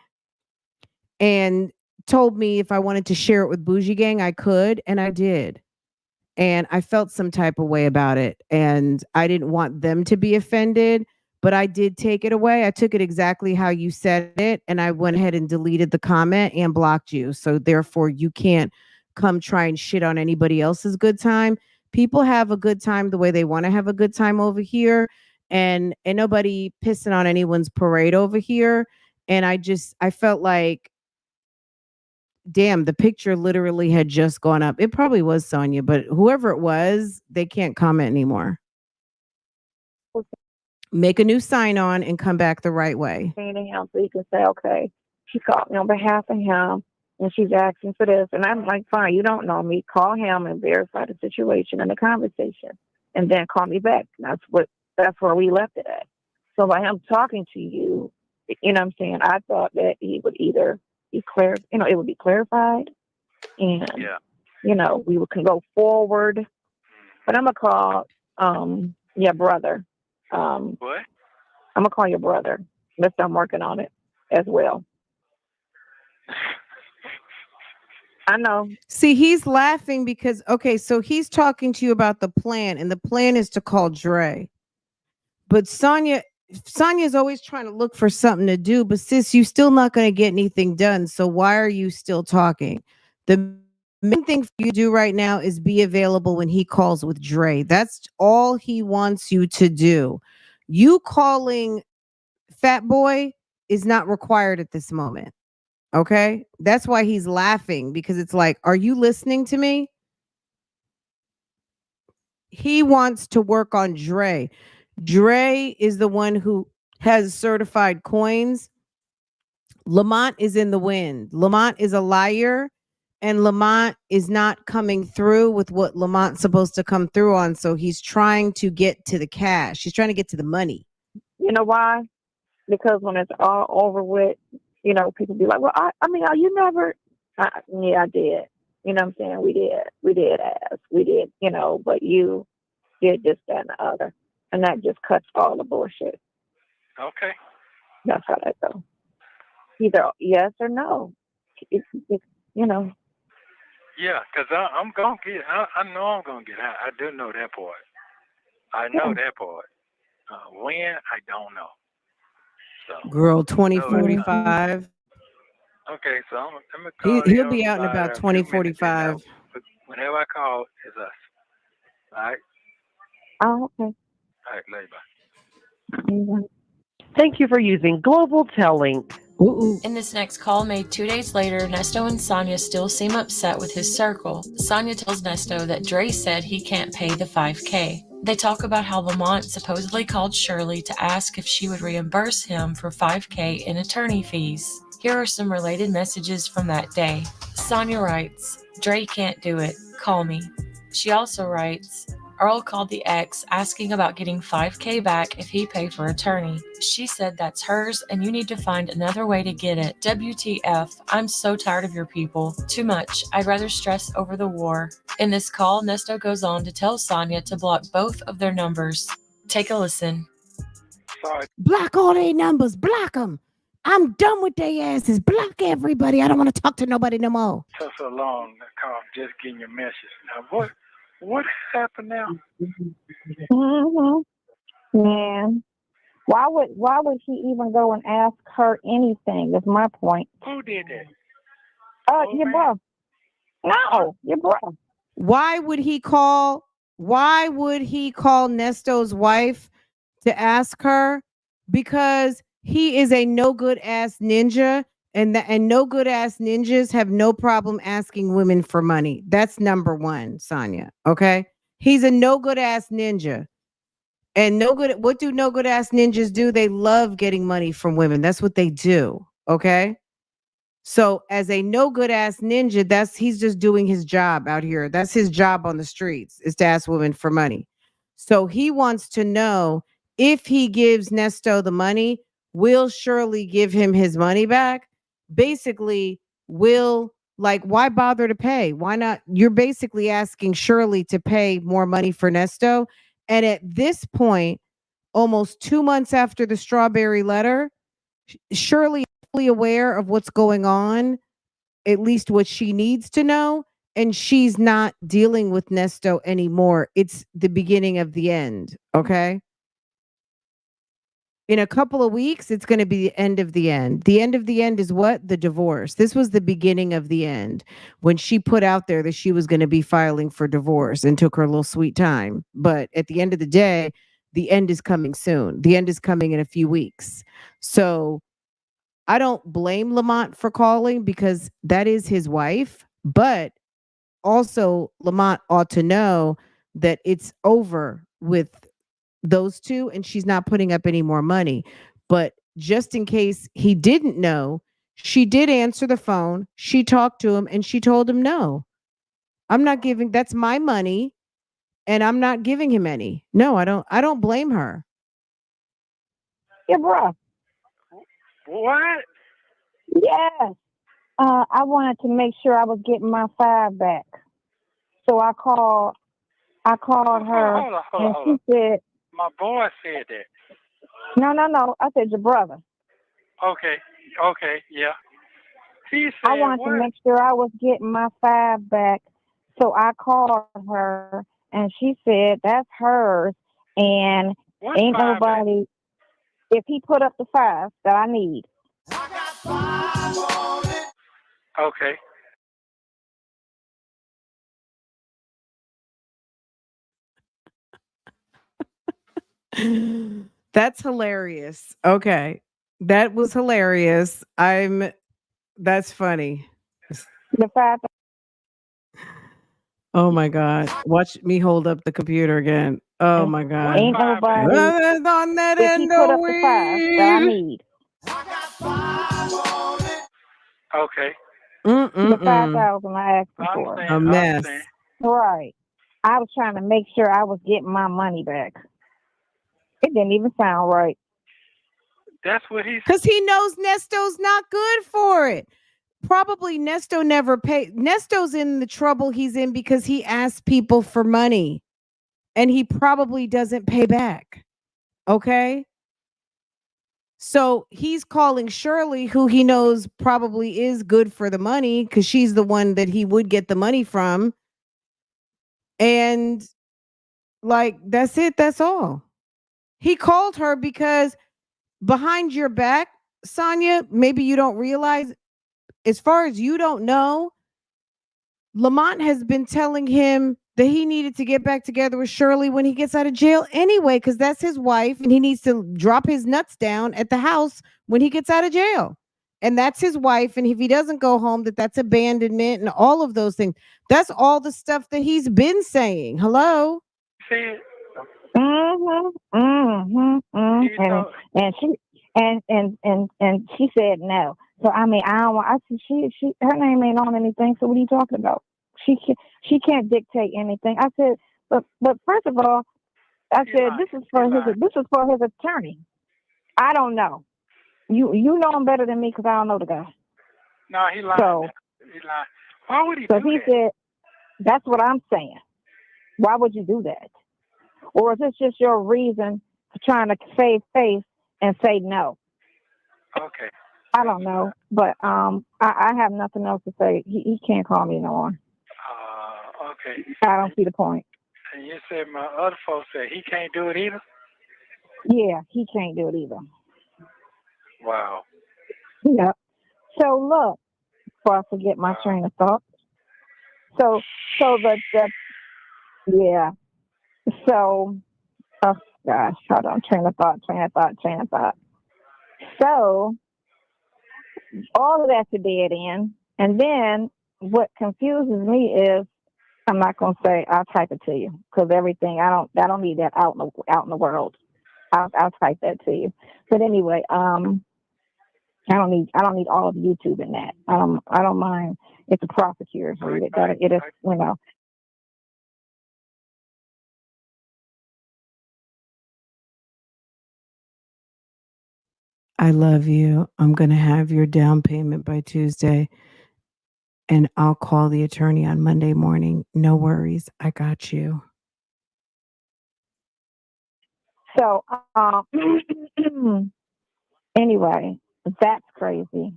and told me if I wanted to share it with Bougie Gang, I could. And I did. And I felt some type of way about it. And I didn't want them to be offended, but I did take it away. I took it exactly how you said it. And I went ahead and deleted the comment and blocked you. So therefore, you can't come try and shit on anybody else's good time. People have a good time the way they want to have a good time over here. And nobody pissing on anyone's parade over here. And I felt like, damn, the picture literally had just gone up. It probably was Sonya, but whoever it was, they can't comment anymore. Make a new sign on and come back the right way. To him so he can say, okay, she called me on behalf of him and she's asking for this. And I'm like, fine, you don't know me. Call him and verify the situation and the conversation and then call me back. That's where we left it at. So by him talking to you, you know what I'm saying, I thought that he would either be clear, it would be clarified and, we can go forward. But I'm going to call your brother. What? I'm going to call your brother. I'm working on it. as well. I know. See, he's laughing because, okay, so he's talking to you about the plan, and the plan is to call Dre. But Sonya's always trying to look for something to do, but sis, you still not going to get anything done. So why are you still talking? The main thing for you to do right now is be available when he calls with Dre. That's all he wants you to do. You calling Fat Boy is not required at this moment. Okay? That's why he's laughing, because it's like, are you listening to me? He wants to work on Dre. Dre is the one who has certified coins. Lamont is in the wind. Lamont is a liar, and Lamont is not coming through with what Lamont's supposed to come through on. So he's trying to get to the cash. He's trying to get to the money. You know why? Because when it's all over with, you know, people be like, well, I mean, you never, yeah, I did. You know what I'm saying? We did ask. We did, you know, but you did this, that, and the other. And that just cuts all the bullshit. Okay. That's how that goes. Either yes or no. It's, you know. Yeah, because I'm going to get, I know I'm going to get out. I do know that part. I know that part. When, I don't know. So, Girl, 2045. Okay, so I'm going to call He'll be out in about 2045. Whenever I call, it's us. All right? Oh, okay. All right, later, bye. Mm-hmm. Thank you for using Global Tellink. In this next call made 2 days later, Nesto and Sonia still seem upset with his circle. Sonia tells Nesto that Dre said he can't pay the $5K. They talk about how Lamont supposedly called Shirley to ask if she would reimburse him for $5K in attorney fees. Here are some related messages from that day. Sonia writes, Dre can't do it. Call me. She also writes, Earl called the ex asking about getting $5K back if he paid for attorney. She said that's hers and you need to find another way to get it. WTF, I'm so tired of your people. Too much. I'd rather stress over the war. In this call, Nesto goes on to tell Sonia to block both of their numbers. Take a listen. Sorry. Block all their numbers. Block them. I'm done with their asses. Block everybody. I don't want to talk to nobody no more. Took so long to call, just getting your message. Now, what happened now? Mm-hmm. Man, why would he even go and ask her anything? Is my point. Who did that? Your bro. No, your bro. Why would he call Nesto's wife to ask her? Because he is a no good ass ninja, and no good ass ninjas have no problem asking women for money. That's number one, Sonia. Okay. He's a no good ass ninja. And what do no good ass ninjas do? They love getting money from women. That's what they do. Okay. So as a no good ass ninja, he's just doing his job out here. That's his job on the streets, is to ask women for money. So he wants to know, if he gives Nesto the money, will Shirley give him his money back? Basically, why bother to pay? Why not? You're basically asking Shirley to pay more money for Nesto. And at this point, almost 2 months after the strawberry letter, Shirley is fully aware of what's going on, at least what she needs to know, and she's not dealing with Nesto anymore. It's the beginning of the end, okay? In a couple of weeks, it's going to be the end of the end. The end of the end is what? The divorce. This was the beginning of the end, when she put out there that she was going to be filing for divorce and took her little sweet time. But at the end of the day, the end is coming soon. The end is coming in a few weeks. So I don't blame Lamont for calling, because that is his wife. But also, Lamont ought to know that it's over with those two, and she's not putting up any more money. But just in case he didn't know, she did answer the phone. She talked to him and she told him, no, that's my money, and I'm not giving him any. No, I don't blame her. Your bro. What? Yes. I wanted to make sure I was getting my $5 back. So I called her. Hold on. She said, my boy said that. No. I said, your brother. Okay. Okay, yeah. He said I wanted to make sure I was getting my $5 back. So I called her and she said that's hers and What's ain't $5 back? nobody if he put up the $5 that I need. Okay. That's hilarious. Okay. That was hilarious. That's funny. The $5. Oh my God. Watch me hold up the computer again. Oh my God. Ain't $5 back? nobody On that if he end put of up the $5 that I wheel. need. Okay. The Mm-mm-mm. 5,000 I asked him I for. A understand. I mess. understand. Right. I was trying to make sure I was getting my money back. It didn't even sound right. That's what he said. Because he knows Nesto's not good for it. Probably Nesto never paid. Nesto's in the trouble he's in because he asks people for money and he probably doesn't pay back. Okay. So he's calling Shirley, who he knows probably is good for the money because she's the one that he would get the money from. And like, that's it. That's all. He called her because behind your back, Sonia, maybe you don't realize, as far as you don't know, Lamont has been telling him that he needed to get back together with Shirley when he gets out of jail anyway, because that's his wife and he needs to drop his nuts down at the house when he gets out of jail. And that's his wife. And if he doesn't go home, that's abandonment and all of those things. That's all the stuff that he's been saying. Hello? Said And he told, she said no. So I mean I don't want. I said she her name ain't on anything. So what are you talking about? She can't dictate anything. I said, but first of all, I he said lied. this is for his attorney. I don't know. You know him better than me because I don't know the guy. No, he lied. So He lied. Why would he so do he that? said that's what I'm saying. Why would you do that? Or is this just your reason for trying to save face and say no? Okay. I don't know, but I have nothing else to say. He can't call me no more. Okay. I don't see the point. And you said my other folks said he can't do it either? Yeah, he can't do it either. Wow. Yeah. So look, before I forget my train of thought. So yeah. So oh gosh, hold on, train of thought. So all of that's a dead end. And then what confuses me is I'm not gonna say I'll type it to you because everything I don't need that out in the world. I'll type that to you. But anyway, I don't need all of YouTube in that. I don't mind if the prosecutors read it. That it is, you know. I love you. I'm going to have your down payment by Tuesday and I'll call the attorney on Monday morning. No worries. I got you. So anyway, that's crazy.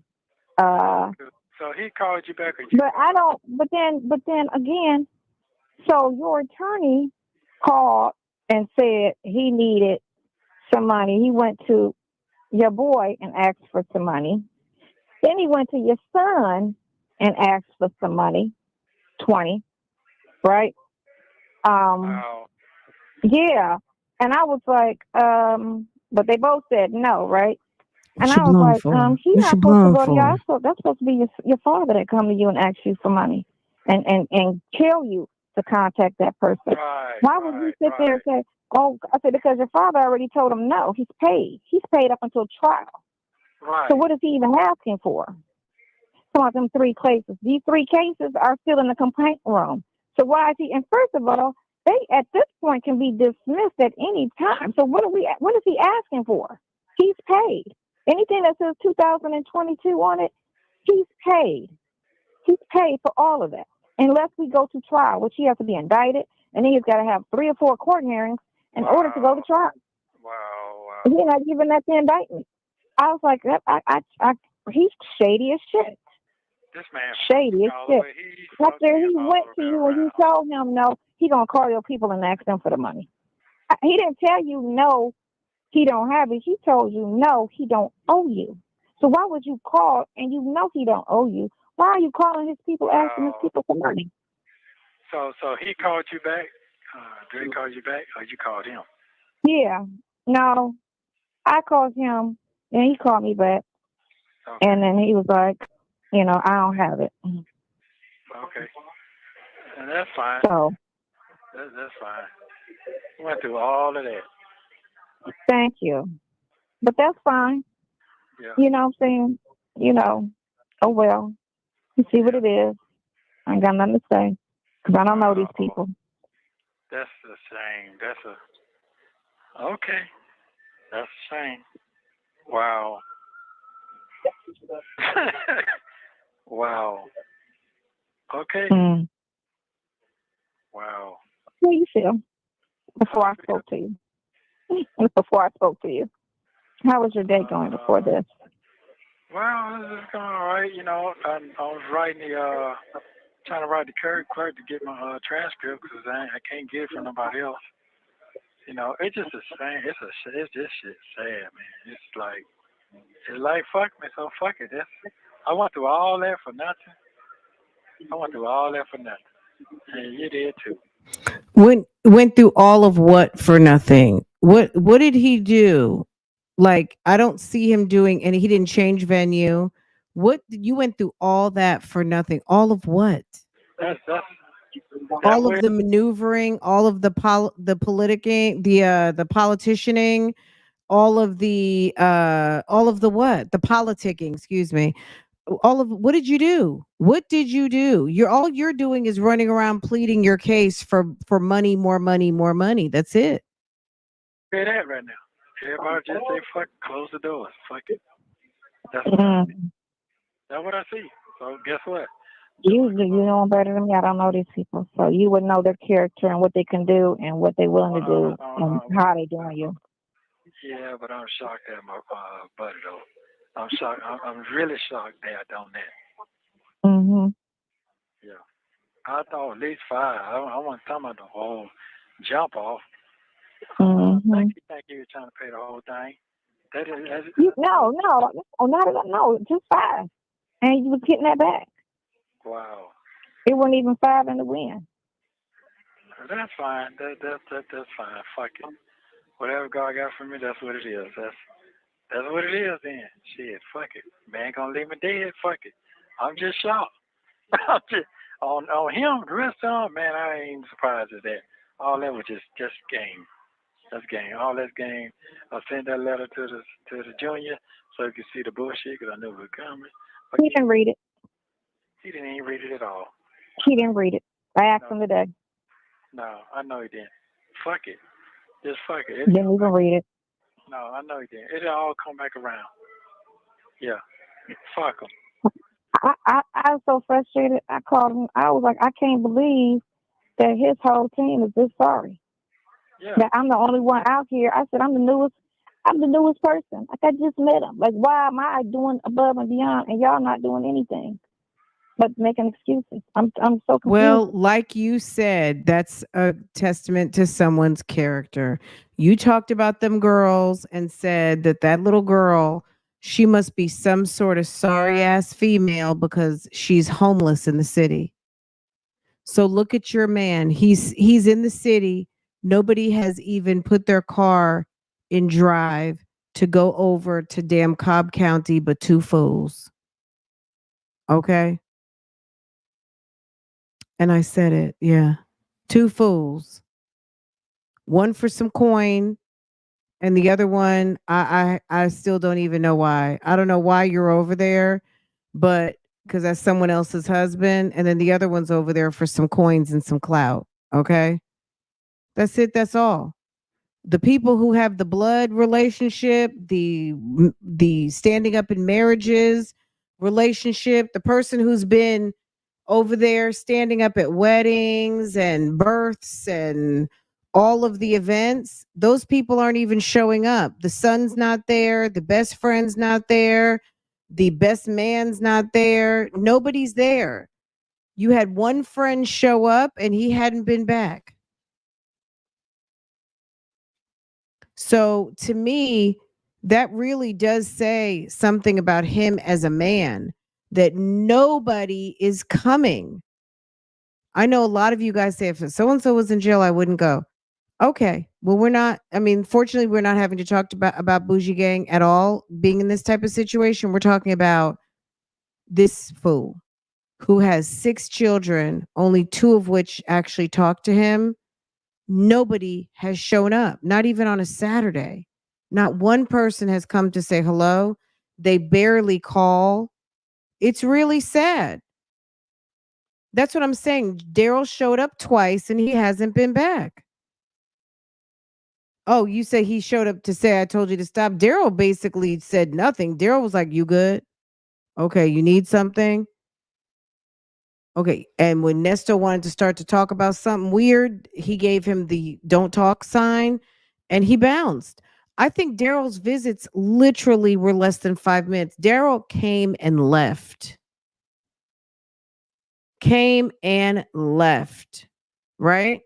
So he called you back, or you But I don't. But then again, so your attorney called and said he needed some money. He went to your boy and asked for some money. Then he went to your son and asked for some money, 20, right? wow. Yeah. And I was like, but they both said no, right? What And you I was blowing like, for? he's What not you supposed to blowing go to y'all. for? That's supposed to be your father that come to you and ask you for money and tell you to contact that person. Right. Why would you sit there and say, oh, I said, because your father already told him no. He's paid. He's paid up until trial. Right. So what is he even asking for? Some of them 3 cases. These 3 cases are still in the complaint room. So why is he? And first of all, they at this point can be dismissed at any time. So what is he asking for? He's paid. Anything that says 2022 on it, he's paid. He's paid for all of that. Unless we go to trial, which he has to be indicted, and then he's got to have 3 or 4 court hearings in order to go to trial. Wow. He's not giving that the indictment. I was like, he's shady as shit. This man Shady as all the shit. way. He Like fucked there, me he all went the to way you and you around. told him no. He gonna call your people and ask them for the money. He didn't tell you no. He don't have it. He told you no. He don't owe you. So why would you call and you know he don't owe you? Why are you calling his people, asking his people for money? So he called you back? Did he call you back or you called him? Yeah. No. I called him and he called me back. Okay. And then he was like, I don't have it. Okay. And that's fine. So That's fine. Went through all of that. thank you. But that's fine. Yeah. You know what I'm saying? Oh well. You see what it is. I ain't got nothing to say. Because I don't know these people. That's a shame. Okay. That's a shame. Wow. Wow. Okay. Wow. How you feel? Before I spoke to you. How was your day going before this? Well, this is going all right. I was writing trying to write the clerk to get my transcript because I can't get it from nobody else. It's just a shame. It's just shit sad, man. It's like fuck me, so fuck it. I went through all that for nothing. And you did too. Went through all of what for nothing? What did he do? Like, I don't see him doing, and he didn't change venue. What, you went through all that for nothing? All of what? That's All of the maneuvering, all of the politicking, the politicianing, all of the what? The politicking, excuse me. All of, what did you do? What did you do? All you're doing is running around pleading your case for money, more money, more money. That's it. Say that right now. Everybody just say fuck, close the doors. Fuck it. That's what I see. That's what I see. So guess what? You know better than me. I don't know these people. So you would know their character and what they can do and what they're willing to do and how they doing you. Yeah, but I'm shocked at my buddy though. I'm shocked. I'm really shocked that on that. Yeah. I thought at least 5. I wasn't talking about the whole jump off. Think you were trying to pay the whole thing. No, not at all. No, just 5. And you was getting that back. Wow. It wasn't even 5 in the win. That's fine. That's fine. Fuck it. Whatever God got for me, that's what it is. That's what it is then. Shit, fuck it. Man gonna leave me dead, fuck it. I'm just shocked. I'm just on him, the rest of them, man, I ain't even surprised at that. All that was just game. That's game. All that's game. I sent that letter to the junior so he could see the bullshit because I knew it was coming. But he didn't read it. He didn't even read it at all. He didn't read it. I asked him today. No, I know he didn't. Fuck it. Just fuck it. Didn't even read it. No, I know he didn't. It'll all come back around. Yeah. Fuck him. I was so frustrated. I called him. I was like, I can't believe that his whole team is this sorry. Yeah. That I'm the only one out here. I said, I'm the newest person. Like, I just met him. Like, why am I doing above and beyond and y'all not doing anything but making excuses? I'm so confused. Well, like you said, that's a testament to someone's character. You talked about them girls and said that little girl, she must be some sort of sorry ass female because she's homeless in the city. So look at your man. He's in the city. Nobody has even put their car in drive to go over to damn Cobb County but 2 fools. Okay? And I said it. Yeah. 2 fools. One for some coin and the other one I still don't even know why. I don't know why you're over there, but because that's someone else's husband, and then the other one's over there for some coins and some clout. Okay? That's it. That's all. The people who have the blood relationship, the standing up in marriages relationship, the person who's been over there standing up at weddings and births and all of the events, those people aren't even showing up. The son's not there, the best friend's not there. The best man's not there. Nobody's there. You had one friend show up and he hadn't been back. So to me, that really does say something about him as a man, that nobody is coming. I know a lot of you guys say, if so-and-so was in jail, I wouldn't go. Okay. Well, we're not, I mean, fortunately, we're not having to talk about Bougie Gang at all being in this type of situation. We're talking about this fool who has 6 children, only 2 of which actually talk to him. Nobody has shown up, not even on a Saturday. Not one person has come to say hello. They barely call. It's really sad. That's what I'm saying. Daryl showed up twice and he hasn't been back. Oh, you say he showed up to say, I told you to stop. Daryl basically said nothing. Daryl was like, you good? Okay, you need something? Okay. And when Nesto wanted to start to talk about something weird, he gave him the don't talk sign and he bounced. I think Daryl's visits literally were less than 5 minutes. Daryl came and left. Came and left. Right?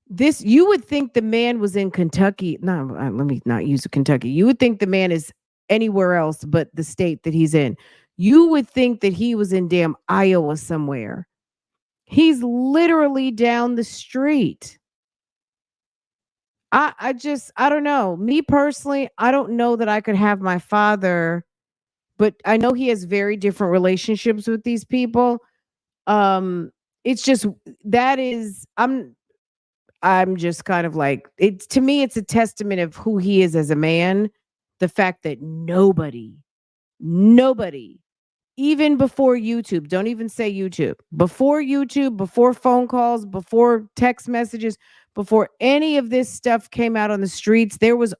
This, you would think the man was in Kentucky. No, let me not use Kentucky. You would think the man is anywhere else but the state that he's in. You would think that he was in damn Iowa somewhere. He's literally down the street. I don't know. Me personally, I don't know that I could have my father, but I know he has very different relationships with these people. It's just that is I'm just kind of like, it's, to me, it's a testament of who he is as a man. The fact that nobody, even before YouTube, don't even say YouTube, before YouTube, before phone calls, before text messages, before any of this stuff came out on the streets, there was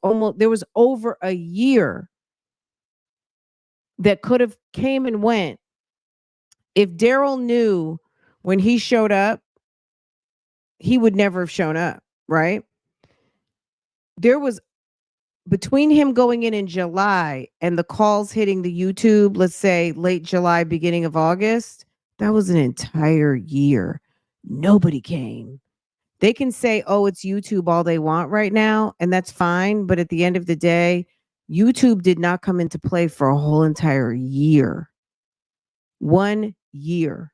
over a year that could have came and went. If Daryl knew when he showed up, he would never have shown up, right? There was, between him going in July and the calls hitting the YouTube, let's say late July, beginning of August, that was an entire year. Nobody came. They can say, oh, it's YouTube all they want right now, and that's fine. But at the end of the day, YouTube did not come into play for a whole entire year. 1 year.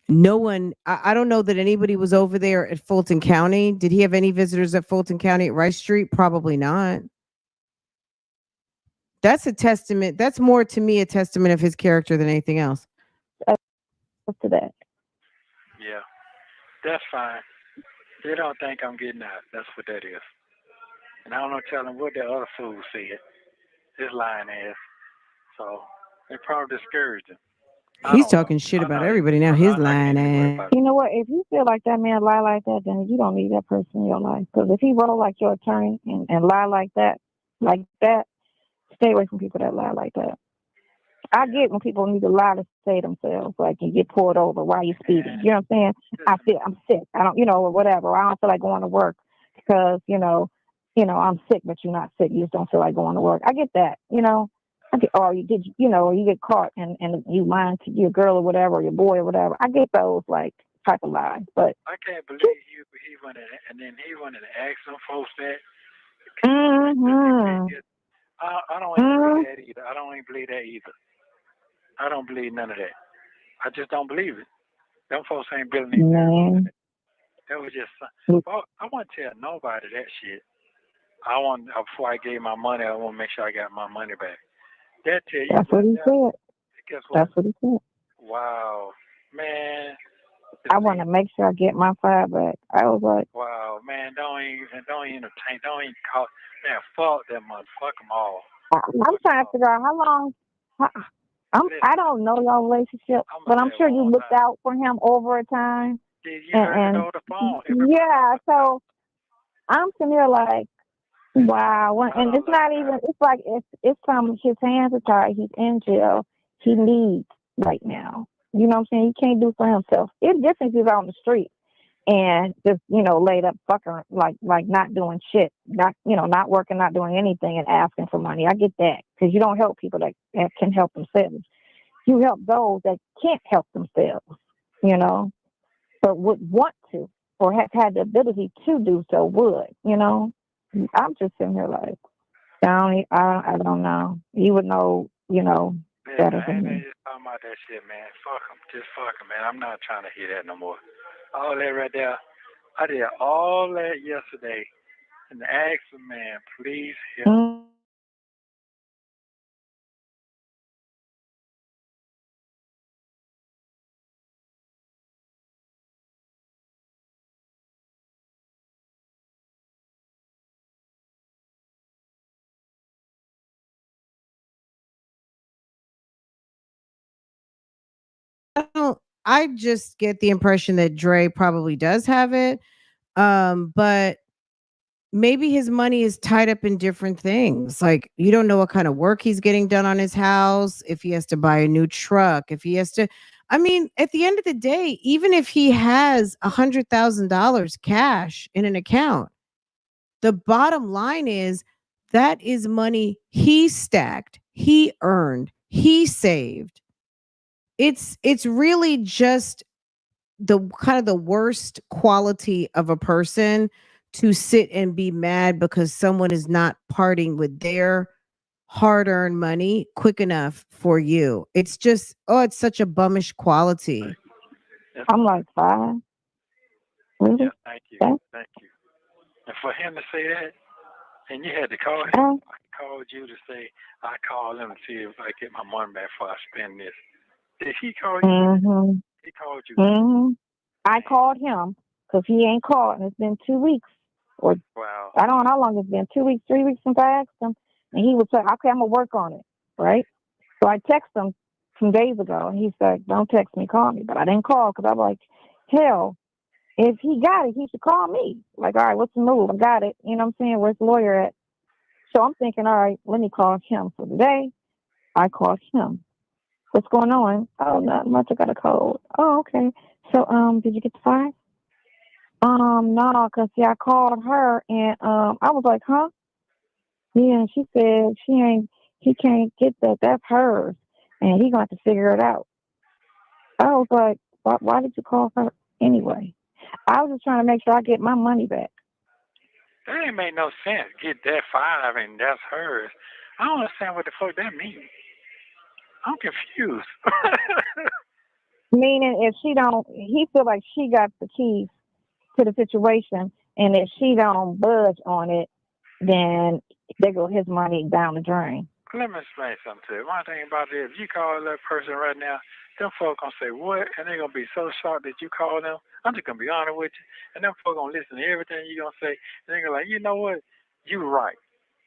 No one, I don't know that anybody was over there at Fulton County. Did he have any visitors at Fulton County at Rice Street? Probably not. That's a testament. That's more to me a testament of his character than anything else. Up to that. Yeah, that's fine. They don't think I'm getting out. That's what that is. And I don't know telling what the other fool said. His lying ass. So it probably discouraged him. He's talking shit about everybody now. His lying ass. You know what? If you feel like that man lie like that, then you don't need that person in your life. Because if he roll like your attorney and lie like that, stay away from people that lie like that. I get when people need to lie to save themselves, like you get pulled over while you're speeding. You know what I'm saying? I'm sick. I don't, or whatever. I don't feel like going to work because, I'm sick, but you're not sick. You just don't feel like going to work. I get that, or you get caught and you lying to your girl or whatever, or your boy or whatever. I get those like type of lies, but I can't believe he went in and then he went and asked them folks that. Mm-hmm. I don't even believe that either. I don't even believe that either. I don't believe none of that. I just don't believe it. Them folks ain't building anything. That was just. I want to tell nobody that shit. Before I gave my money, I want to make sure I got my money back. That tell you. That's what he said. Guess what? That's what he said. Wow, man. I want to make sure I get my $5 back. I was like, wow, man, don't even entertain, don't even call. Man, fuck that fuck them all. I'm trying to figure out how long. I don't know y'all relationship, but I'm sure you looked out for him over a time. You heard it over the phone. Yeah, so I'm sitting here like, wow, and it's not even. It's like it's from his hands are tied. He's in jail. He needs right now. You know what I'm saying? He can't do for himself. It's different if he's out on the street. and just, laid up fucking like not doing shit, not working, not doing anything and asking for money. I get that, because you don't help people that can help themselves. You help those that can't help themselves, but would want to, or have had the ability to do so would. I'm just sitting here like, I don't know. You would know, better than me. Just talking about that shit, man. Fuck them. Just fuck them, man. I'm not trying to hear that no more. All that right there. I did all that yesterday and asked the man, please help. I just get the impression that Dre probably does have it. But maybe his money is tied up in different things. Like, you don't know what kind of work he's getting done on his house, if he has to buy a new truck, if he has to. I mean, at the end of the day, even if he has $100,000 cash in an account, the bottom line is that is money he stacked, he earned, he saved. It's really just the kind of the worst quality of a person to sit and be mad because someone is not parting with their hard-earned money quick enough for you. It's just, oh, it's such a bummish quality. I'm like, fine. Really? Yeah, thank you. Thank you. And for him to say that, and you had to call him, I called you to say, I called him to see if I get my money back before I spend this. Did he call you? Mm-hmm. He called you. Mm-hmm. I called him because he ain't called, and it's been 2 weeks. Or Wow. I don't know how long it's been, 2 weeks, 3 weeks since I asked him. And he was like, okay, I'm going to work on it, right? So I texted him some days ago, and he said, don't text me, call me. But I didn't call because I'm like, hell, if he got it, he should call me. Like, all right, what's the move? I got it. You know what I'm saying? Where's the lawyer at? So I'm thinking, all right, let me call him. So today, I called him. What's going on? Oh, not much. I got a cold. Oh, okay. So, did you get the file? No, cause see, I called her and I was like, huh? Yeah, and she said he can't get that. That's hers, and he going to figure it out. I was like, why did you call her anyway? I was just trying to make sure I get my money back. That ain't make no sense. Get that $5 and that's hers. I don't understand what the fuck that means. I'm confused. Meaning, if he feel like she got the keys to the situation, and if she don't budge on it, then there go his money down the drain. Let me explain something to you. One thing about it, if you call that person right now, them folks gonna say what, and they're gonna be so shocked that you call them. I'm just gonna be honest with you, and them folks gonna listen to everything you gonna say, and they're gonna like, you know what, you right,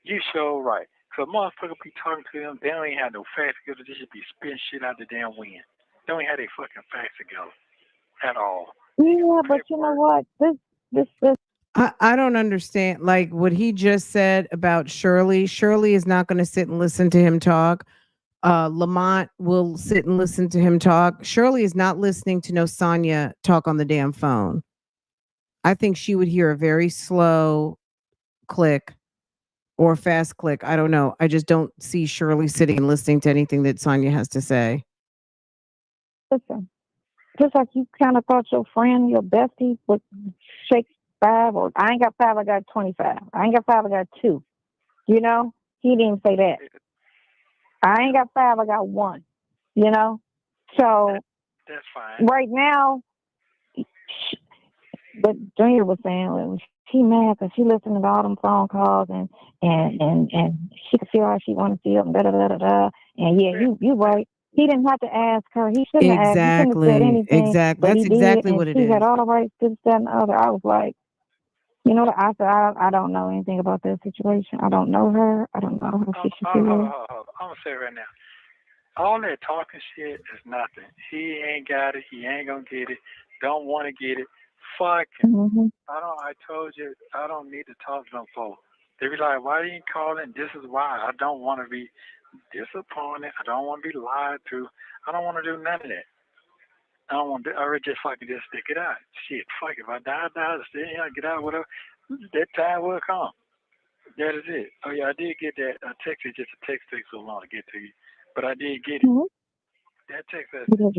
you sure right. Cause motherfuckers be talking to them, they don't even have no facts together. They should be spitting shit out the damn wind. They don't even have their fucking facts together at all. Yeah, but you know what? This. I don't understand. Like what he just said about Shirley. Shirley is not going to sit and listen to him talk. Lamont will sit and listen to him talk. Shirley is not listening to no Sonya talk on the damn phone. I think she would hear a very slow click or fast click. I don't know. I just don't see Shirley sitting and listening to anything that Sonya has to say. Listen, just like you kind of thought your friend, your bestie, would shake 5, or I ain't got 5, I got 25. I ain't got 5, I got 2. You know, he didn't say that. I ain't got 5, I got 1. You know, so that's fine. Right now, but Junior was saying she mad because she listened to all them phone calls and she could feel how she want to feel and da da da da da. And yeah, you right. He didn't have to ask her. He shouldn't have asked. He shouldn't have said anything. Exactly. But That's he exactly did, what and it she had is. all the rights to this, that, and the other. I was like, you know what? I said, I don't know anything about that situation. I don't know her. I don't know how she should feel. I'm gonna say right now, all that talking shit is nothing. He ain't got it. He ain't gonna get it. Don't want to get it. Fuck him. Mm-hmm. I told you, I don't need to talk to them folks. They be like, why you ain't calling? This is why. I don't want to be disappointed. I don't want to be lied to. I don't want to do none of that. I don't want to. I already just fucking just stick it out. Shit, fuck. If I die, stay here, get out, whatever. That time will come. That is it. Oh yeah, I did get that text. It just a text takes so long to get to you, but I did get it. Mm-hmm. That text that Because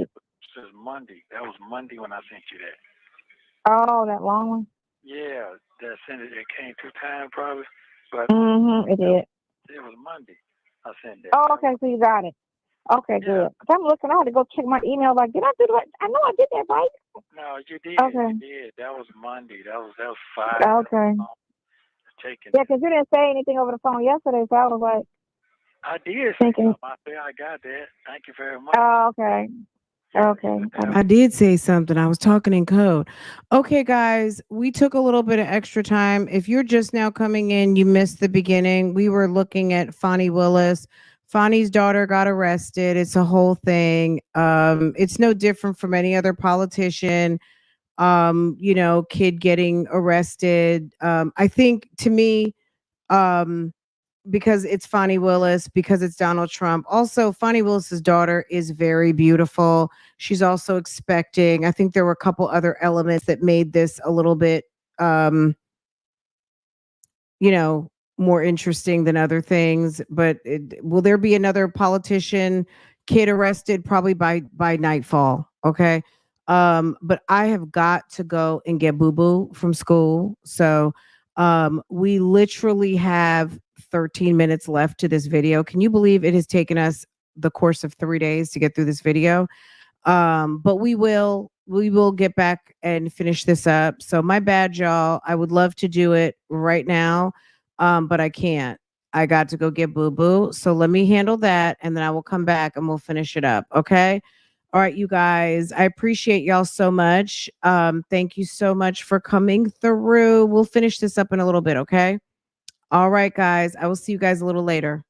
says Monday. That was Monday when I sent you that. oh, that long one. Yeah, that sent it. It came 2 times probably, but Mm-hmm. It did. it was Monday. I sent that. Oh, okay. So you got it. Okay, Yeah. good. I'm looking. I had to go check my email. Like, did I do that? I know I did that right. No, you did. Okay. You did. That was Monday. That was 5. Okay. Taking. Yeah, because you didn't say anything over the phone yesterday, so I was like, I did say thinking. something. I said I got that. Thank you very much. Oh, okay. Okay. I did say something. I was talking in code. Okay, guys, we took a little bit of extra time. If you're just now coming in, you missed the beginning. We were looking at FANI Willis. FANI's daughter got arrested. It's a whole thing. It's no different from any other politician. Kid getting arrested. I think to me, um, because it's FANI Willis, because it's Donald Trump. Also, FANI Willis's daughter is very beautiful. She's also expecting. I think there were a couple other elements that made this a little bit, um, you know, more interesting than other things. But will there be another politician kid arrested? Probably by nightfall. Okay. But I have got to go and get Boo Boo from school. So we literally have 13 minutes left to this video. Can you believe it has taken us the course of 3 days to get through this video? But we will get back and finish this up. So my bad, y'all. I would love to do it right now, but I can't. I got to go get Boo Boo. So let me handle that, and then I will come back and we'll finish it up. Okay. All right, you guys. I appreciate y'all so much. Thank you so much for coming through. We'll finish this up in a little bit. Okay. All right, guys. I will see you guys a little later.